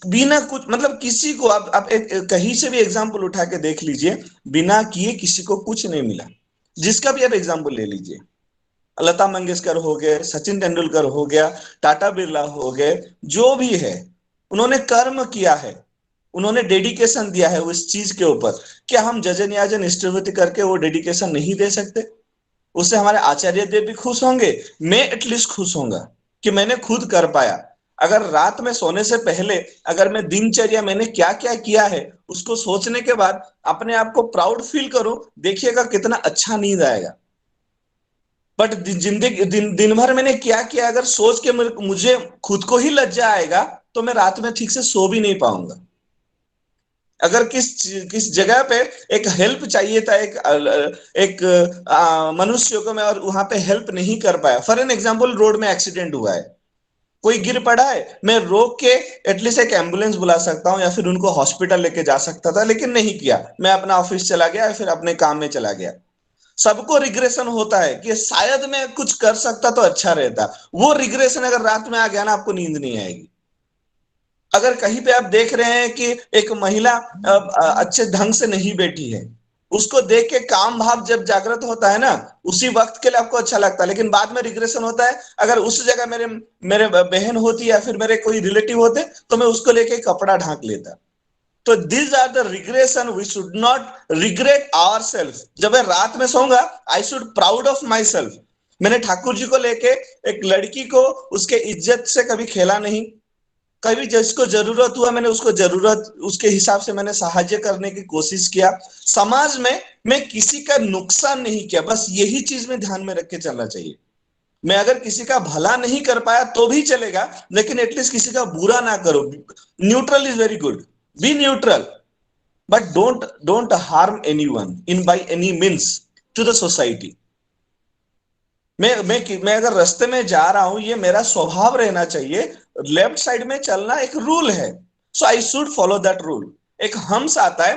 बिना कुछ मतलब किसी को आप कहीं से भी एग्जांपल उठा के देख लीजिए, बिना किए किसी को कुछ नहीं मिला। जिसका भी आप एग्जांपल ले लीजिए, लता मंगेशकर हो गए, सचिन तेंदुलकर हो गया, टाटा बिरला हो गए, जो भी है, उन्होंने कर्म किया है, उन्होंने डेडिकेशन दिया है उस चीज के ऊपर। क्या हम जजन याजन इष्टवृत्ति करके वो डेडिकेशन नहीं दे सकते? उससे हमारे आचार्य देव भी खुश होंगे, मैं एटलीस्ट खुश होऊंगा कि मैंने खुद कर पाया। अगर रात में सोने से पहले अगर मैं दिनचर्या मैंने क्या क्या किया है उसको सोचने के बाद अपने आप को प्राउड फील करूं, देखिएगा कितना अच्छा नींद आएगा। बट जिंदगी दिन भर मैंने क्या किया अगर सोच के मुझे खुद को ही लज्जा आएगा, तो मैं रात में ठीक से सो भी नहीं पाऊंगा। अगर किस जगह पे एक हेल्प चाहिए था एक मनुष्य को, मैं और वहां पे हेल्प नहीं कर पाया। फॉर एन एग्जांपल, रोड में एक्सीडेंट हुआ है, कोई गिर पड़ा है, मैं रोक के एटलीस्ट एक एम्बुलेंस बुला सकता हूं या फिर उनको हॉस्पिटल लेके जा सकता था, लेकिन नहीं किया। मैं अपना ऑफिस चला गया या फिर अपने काम में चला गया। सबको रिग्रेशन होता है कि शायद मैं कुछ कर सकता तो अच्छा रहता। वो रिग्रेशन अगर रात में आ गया ना, आपको नींद नहीं आएगी। अगर कहीं पे आप देख रहे हैं कि एक महिला अच्छे ढंग से नहीं बैठी है, उसको देख के काम भाव जब जागृत होता है ना, उसी वक्त के लिए आपको अच्छा लगता है, लेकिन बाद में रिग्रेशन होता है। अगर उस जगह मेरे मेरे बहन होती या फिर मेरे कोई रिलेटिव होते तो मैं उसको लेके कपड़ा ढांक लेता। तो this are the regression, we should not regret our self. जब मैं रात में सोऊंगा, I should proud of my self. मैंने ठाकुर जी को लेके एक लड़की को उसके इज्जत से कभी खेला नहीं, कभी जिसको जरूरत हुआ मैंने उसको जरूरत उसके हिसाब से मैंने सहायता करने की कोशिश किया। समाज में मैं किसी का नुकसान नहीं किया, बस यही चीज में ध्यान में रख के चलना चाहिए। मैं अगर किसी का भला नहीं कर पाया तो भी चलेगा, लेकिन एटलीस्ट किसी का बुरा ना करो। Neutral is very good, be neutral, but don't harm anyone in by any means to the society. मैं अगर रास्ते में जा रहा हूं, ये मेरा स्वभाव रहना चाहिए। लेफ्ट साइड में चलना एक रूल है, so I should follow that rule. एक हम्स आता है,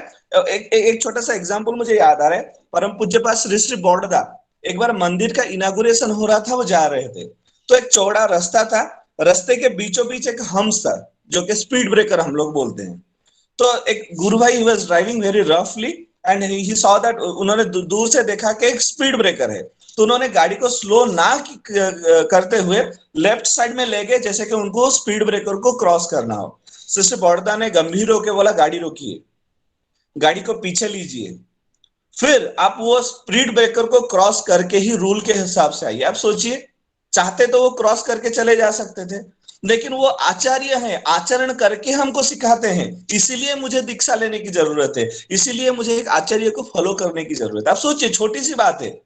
एक छोटा सा एग्जांपल मुझे याद आ रहा है। परम पूज्य पास श्री श्री बॉर्डदा एक बार मंदिर का इनागुरेशन हो रहा था, वो जा रहे थे, तो एक चौड़ा रास्ता था, रास्ते के बीचों बीच एक हम्स था जो कि स्पीड ब्रेकर हम लोग बोलते हैं। तो एक गुरु भाई ही वाज ड्राइविंग वेरी रफली एंड ही सॉ दैट, उन्होंने दूर से देखा कि एक स्पीड ब्रेकर है, तो उन्होंने गाड़ी को स्लो ना करते हुए लेफ्ट साइड में ले गए, जैसे कि उनको स्पीड ब्रेकर को क्रॉस करना हो। सिस्टर बॉर्डा ने गंभीर होकर बोला, गाड़ी रोकिए, गाड़ी को पीछे लीजिए, फिर आप वो स्पीड ब्रेकर को क्रॉस करके ही रूल के हिसाब से आइए। आप सोचिए, चाहते तो वो क्रॉस करके चले जा सकते थे, लेकिन वो आचार्य हैं, आचरण करके हमको सिखाते हैं। इसीलिए मुझे दीक्षा लेने की जरूरत है, इसीलिए मुझे एक आचार्य को फॉलो करने की जरूरत है। आप सोचिए, छोटी सी बात है।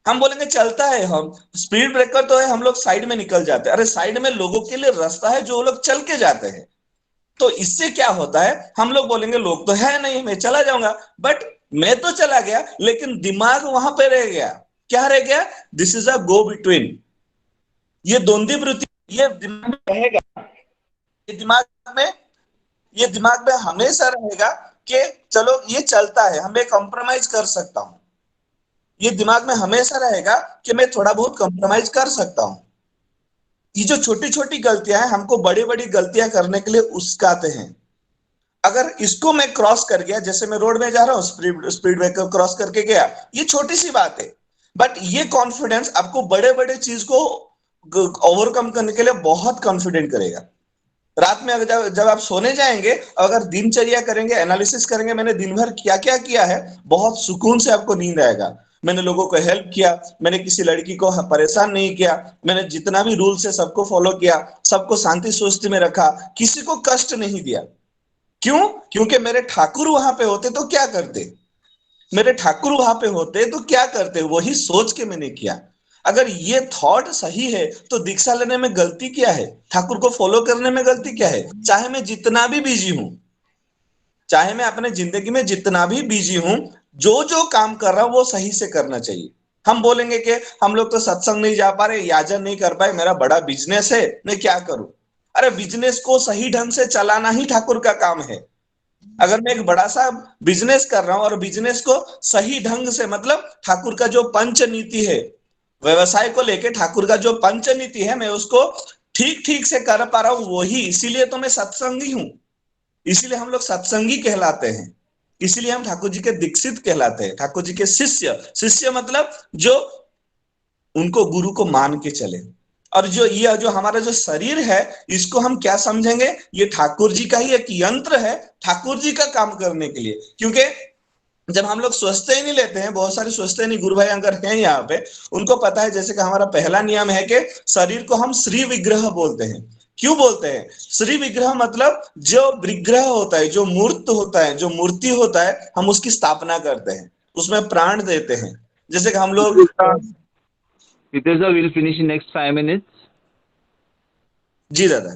हम बोलेंगे चलता है, हम स्पीड ब्रेकर तो है, हम लोग साइड में निकल जाते हैं। अरे साइड में लोगों के लिए रास्ता है जो लोग चल के जाते हैं। तो इससे क्या होता है, हम लोग बोलेंगे लोग तो है नहीं, मैं चला जाऊंगा, बट मैं तो चला गया लेकिन दिमाग वहां पे रह गया। क्या रह गया? This is a go between. ये द्वंद्वी वृत्ति ये दिमाग में रहेगा, ये दिमाग में हमेशा रहेगा कि चलो ये चलता है, हमें कॉम्प्रोमाइज कर सकता हूं। ये दिमाग में हमेशा रहेगा कि मैं थोड़ा बहुत कॉम्प्रोमाइज कर सकता हूं। ये जो छोटी छोटी गलतियां हैं, हमको बड़ी बड़ी गलतियां करने के लिए उस्काते हैं। अगर इसको मैं क्रॉस कर गया, जैसे मैं रोड में जा रहा हूं, स्पीड ब्रेकर क्रॉस करके गया, ये छोटी सी बात है, बट ये कॉन्फिडेंस आपको बड़े बड़े चीज को ओवरकम करने के लिए बहुत कॉन्फिडेंट करेगा। रात में अगर जब आप सोने जाएंगे, अगर दिनचर्या करेंगे, एनालिसिस करेंगे, मैंने दिन भर क्या क्या किया है, बहुत सुकून से आपको नींद आएगा। मैंने लोगों को हेल्प किया, मैंने किसी लड़की को परेशान नहीं किया, मैंने जितना भी रूल्स है सबको फॉलो किया, सबको शांति सुस्ती में रखा, किसी को कष्ट नहीं दिया। क्यों? क्योंकि मेरे ठाकुर वहां पे होते तो क्या करते, मेरे ठाकुर वहां पे होते तो क्या करते, वही सोच के मैंने किया। अगर ये थॉट सही है तो दीक्षा लेने में गलती क्या है, ठाकुर को फॉलो करने में गलती क्या है? चाहे मैं जितना भी बिजी हूं, चाहे मैं अपने जिंदगी में जितना भी बिजी हूं, जो जो काम कर रहा हूं वो सही से करना चाहिए। हम बोलेंगे कि हम लोग तो सत्संग नहीं जा पा रहे, याजन नहीं कर पाए, मेरा बड़ा बिजनेस है, मैं क्या करूं? अरे बिजनेस को सही ढंग से चलाना ही ठाकुर का काम है। अगर मैं एक बड़ा सा बिजनेस कर रहा हूं और बिजनेस को सही ढंग से, मतलब ठाकुर का जो पंच नीति है, व्यवसाय को लेके ठाकुर का जो पंच नीति है, मैं उसको ठीक ठीक से कर पा रहा हूं, वही, इसीलिए तो मैं सत्संगी हूं, इसीलिए हम लोग सत्संगी कहलाते हैं, इसीलिए हम ठाकुर जी के दीक्षित कहलाते हैं, ठाकुर जी के शिष्य। शिष्य मतलब जो उनको गुरु को मान के चले। और जो हमारा जो शरीर है, इसको हम क्या समझेंगे, ये ठाकुर जी का ही एक यंत्र है, ठाकुर जी का काम करने के लिए। क्योंकि जब हम लोग सोचते ही नहीं लेते हैं, बहुत सारे सोचते नहीं, गुरु भाई अगर हैं यहाँ पे, उनको पता है, जैसे कि हमारा पहला नियम है कि शरीर को हम श्री विग्रह बोलते हैं। क्यों बोलते हैं श्री विग्रह? मतलब जो विग्रह होता है, जो मूर्त होता है, जो मूर्ति होता है, हम उसकी स्थापना करते हैं, उसमें प्राण देते हैं। जैसे कि हम लोग Hitesh will finish in next 5 minutes. जी दादा,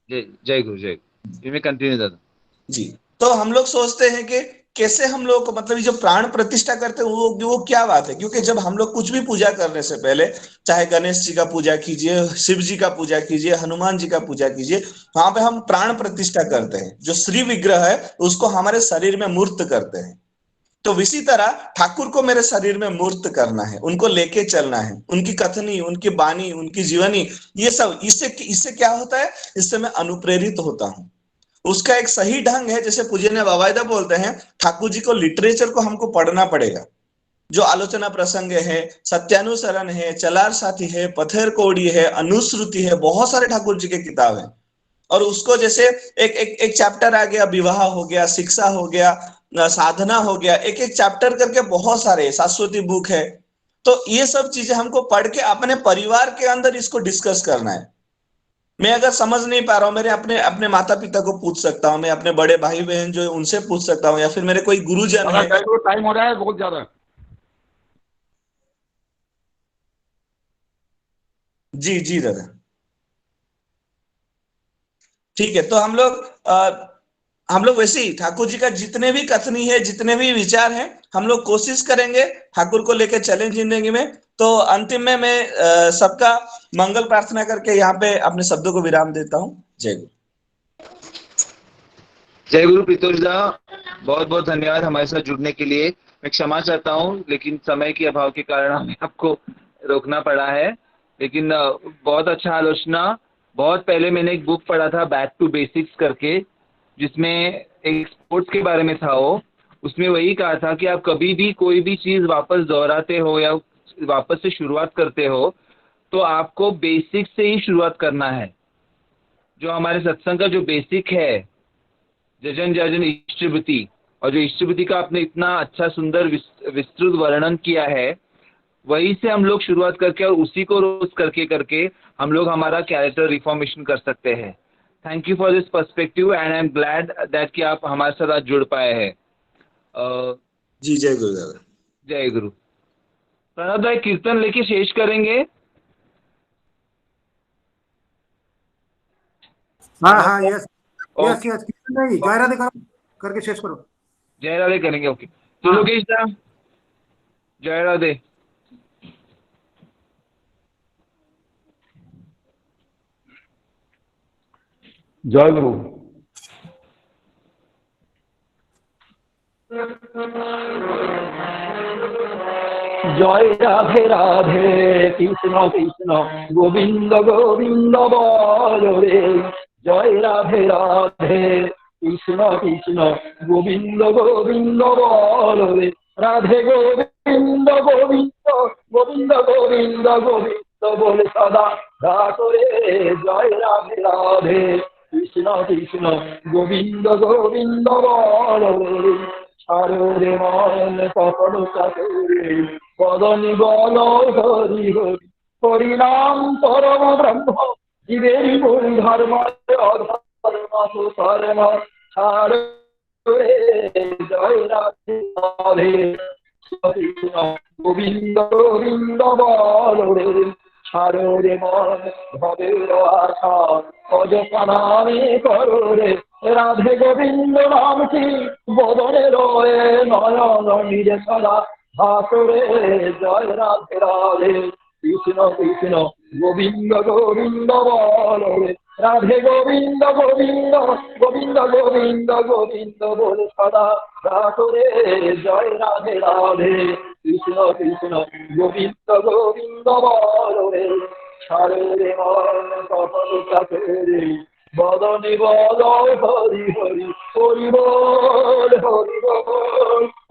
जय गुरु, जय। You may continue दादा जी। तो हम लोग सोचते हैं कि कैसे हम लोग, मतलब जो प्राण प्रतिष्ठा करते हैं वो क्या बात है? क्योंकि जब हम लोग कुछ भी पूजा करने से पहले, चाहे गणेश जी का पूजा कीजिए, शिव जी का पूजा कीजिए, हनुमान जी का पूजा कीजिए, वहां पे हम प्राण प्रतिष्ठा करते हैं। जो श्री विग्रह है उसको हमारे शरीर में मूर्त करते हैं। तो इसी तरह ठाकुर को मेरे शरीर में मूर्त करना है, उनको लेके चलना है, उनकी कथनी, उनकी बानी, उनकी जीवनी, ये सब इससे इससे क्या होता है, इससे मैं अनुप्रेरित होता हूं। उसका एक सही ढंग है, जैसे पूजनीय बाबाइदा बोलते हैं, ठाकुर जी को लिटरेचर को हमको पढ़ना पड़ेगा। जो आलोचना प्रसंग है, सत्यानुसरण है, चलार साथी है, पथेर कोड़ी है, अनुश्रुति है, बहुत सारे ठाकुर जी के किताब हैं। और उसको जैसे एक चैप्टर आ गया, विवाह हो गया, शिक्षा हो गया, साधना हो गया, एक एक चैप्टर करके बहुत सारे, शाश्वती बुक है। तो ये सब चीजें हमको पढ़ के अपने परिवार के अंदर इसको डिस्कस करना है। मैं अगर समझ नहीं पा रहा हूँ, मेरे अपने अपने माता पिता को पूछ सकता हूँ, मैं अपने बड़े भाई बहन जो है उनसे पूछ सकता हूँ, या फिर मेरे कोई गुरुजन है। टाइम हो रहा है बहुत ज्यादा। जी जी दादा, ठीक है। तो हम लोग वैसे ही ठाकुर जी का जितने भी कथनी है, जितने भी विचार हैं, हम लोग कोशिश करेंगे ठाकुर को लेकर चलें जिंदगी में। तो अंतिम में मैं सबका मंगल प्रार्थना करके यहाँ पे अपने शब्दों को विराम देता हूँ। जय गुरु। जय गुरु पीतोष दा, बहुत बहुत धन्यवाद हमारे साथ जुड़ने के लिए। मैं क्षमा चाहता हूँ, लेकिन समय के अभाव के कारण हमें आपको रोकना पड़ा है। लेकिन बहुत अच्छा आलोचना। बहुत पहले मैंने एक बुक पढ़ा था, बैक टू बेसिक्स करके, जिसमें एक स्पोर्ट्स के बारे में था। वो उसमें वही कहा था कि आप कभी भी कोई भी चीज़ वापस दोहराते हो या वापस से शुरुआत करते हो, तो आपको बेसिक से ही शुरुआत करना है। जो हमारे सत्संग का जो बेसिक है, जजन जजन इष्टभूति, और जो इष्टभूति का आपने इतना अच्छा सुंदर विस्तृत वर्णन किया है, वहीं से हम लोग शुरुआत करके और उसी को रोज करके करके हम लोग हमारा कैरेक्टर रिफॉर्मेशन कर सकते हैं। Thank you for this perspective and I am glad that कि आप हमारे साथ आज जुड़ पाए हैं। जी जय गुरु दादा। जय गुरु। प्रणव भाई कीर्तन लेके शेष करेंगे। हाँ यस नहीं, जय राधे करके शेष करो। जय राधे करेंगे, ओके। तो लोकेश दा, जय राधे। जय गुरु। जय राधे राधे कृष्ण कृष्ण गोविंद गोविंद बोल रे। जय राधे राधे कृष्ण कृष्ण गोविंद गोविंद बोल रे। राधे गोविंद गोविंद गोविंद गोविंद गोविंद बोले सदा गातो रे। जय राधे राधे कृष्ण कृष्ण गोविंद गोविंद बोल रे। ছাড়ো রে মন কপট চাতুরে বদনি বল হরি হরি। হরি নাম পরম ব্রহ্ম জীবের মূল ধর্ম অধর্ম কর্ম ছাড়ো রে। জয় রাধে রাধে কৃষ্ণ গোবিন্দ গোবিন্দ বল রে। ছাড়ো রে মন ভবের আশা অযথা নামে করো রে। রাধে গোবিন্দ নামটি বদনে রয়ে নয়ন নিরে সদা ভাসরে। জয় রাধে রাধে কৃষ্ণ কৃষ্ণ গোবিন্দ গোবিন্দ বল রে। রাধে গোবিন্দ গোবিন্দ গোবিন্দ গোবিন্দ গোবিন্দ বলে সদা ভাসরে। জয় রাধে রাধে কৃষ্ণ কৃষ্ণ গোবিন্দ গোবিন্দ বল রে। ছাড়ে রে মন কপট চাতুরে বদনি বল হরি হরি। হরি বল হরি বল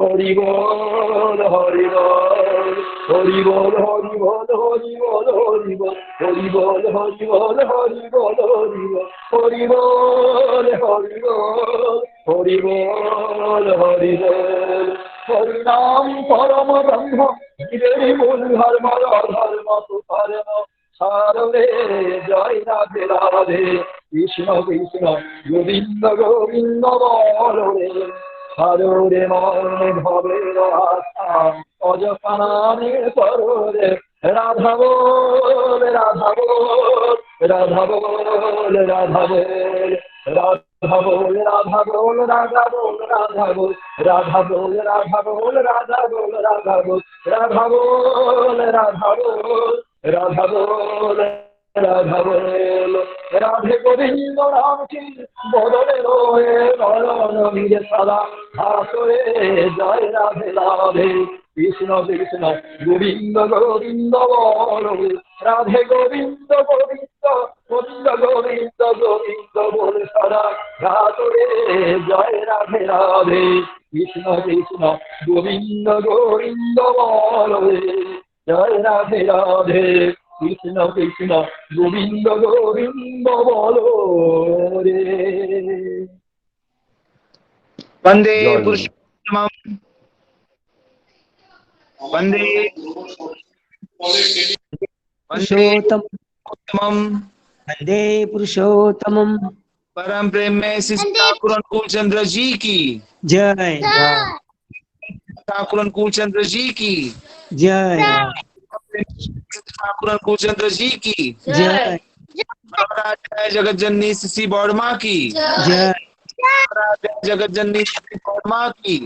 হরি বল হরি বল হরি বল হরি বল হরি বল হরি বল হরি বল হরি বল হরি বল হরি বল হরি বল হরি বল হরি বল হরি বল। হরি নাম পরম ব্রহ্ম জীবের মূল ধর্ম অধর্ম কুকর্ম ছাড়ো রে। জয় রাধে রাধে কৃষ্ণ কৃষ্ণ গোবিন্দ গোবিন্দ বল রে। ছাড়ো রে মনে ভবের আশা অযথা নামে করো রে। রাধা বল রাধা বল রাধা বল রাধা বল রাধা বল রাধা বল রাধা বল রাধা বল রাধা বল রাধা বল রাধা বল রাধা বল রাধা বল রাধা বল রাধা বল রাধা বল রাধে গোবিন্দ রাম কি বদলে রয়ে নয়ন নিরে সদা আসরে জয় রাধে রাধে কৃষ্ণ কৃষ্ণ গোবিন্দ গোবিন্দ বল রাধে গোবিন্দ গোবিন্দ গোবিন্দ গোবিন্দ গোবিন্দ বল সদা আসরে জয় রাধে রাধে কৃষ্ণ কৃষ্ণ গোবিন্দ গোবিন্দ বল জয় রাধে রাধে কৃষ্ণ কৃষ্ণ গোবিন্দ গোবিন্দ বলো রে। वंदे पुरुषोत्तमम वंदे पुरुषोत्तमम वंदे पुरुषोत्तमम परम प्रेम में श्री ठाकुर अनुकूल चंद्र जी की जय ठाकुर अनुकूल चंद्र जी की जय ठाकुर अनुकूल चंद्र जी की जय जगत जननी श्री बौड़मा की जय जगत जननी श्री बौड़मा की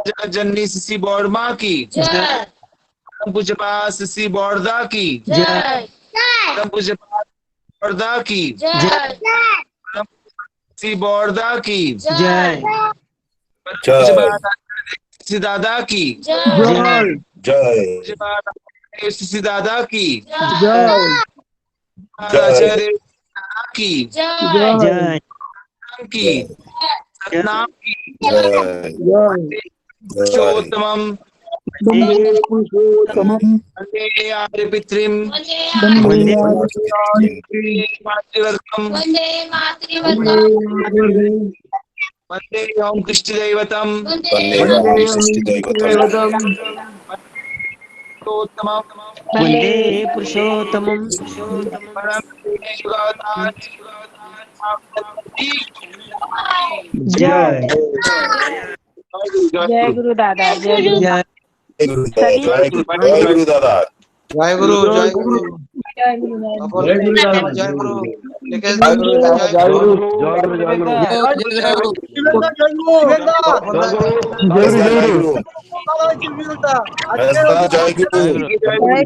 जगत जननी श्री बौड़मा की पूज्यपाद श्री बौड़दा की पूज्यपाद बौड़दा की श्री बौड़दा की श्री दादा की श्री दादा की आचार्य की की सतनाम की पुरुषोत्तमम वंदे आर्य पितृम वंदे मातृवर्गम वंदे ओम कृष्ण दैवतम वंदे पुरुषोत्तमम जय जय गुरु दादा जय गुरु जय गुरु दादा जय गुरु जय गुरु जय गुरु जय गुरु जय गुरु जय गुरु जय गुरु जय गुरु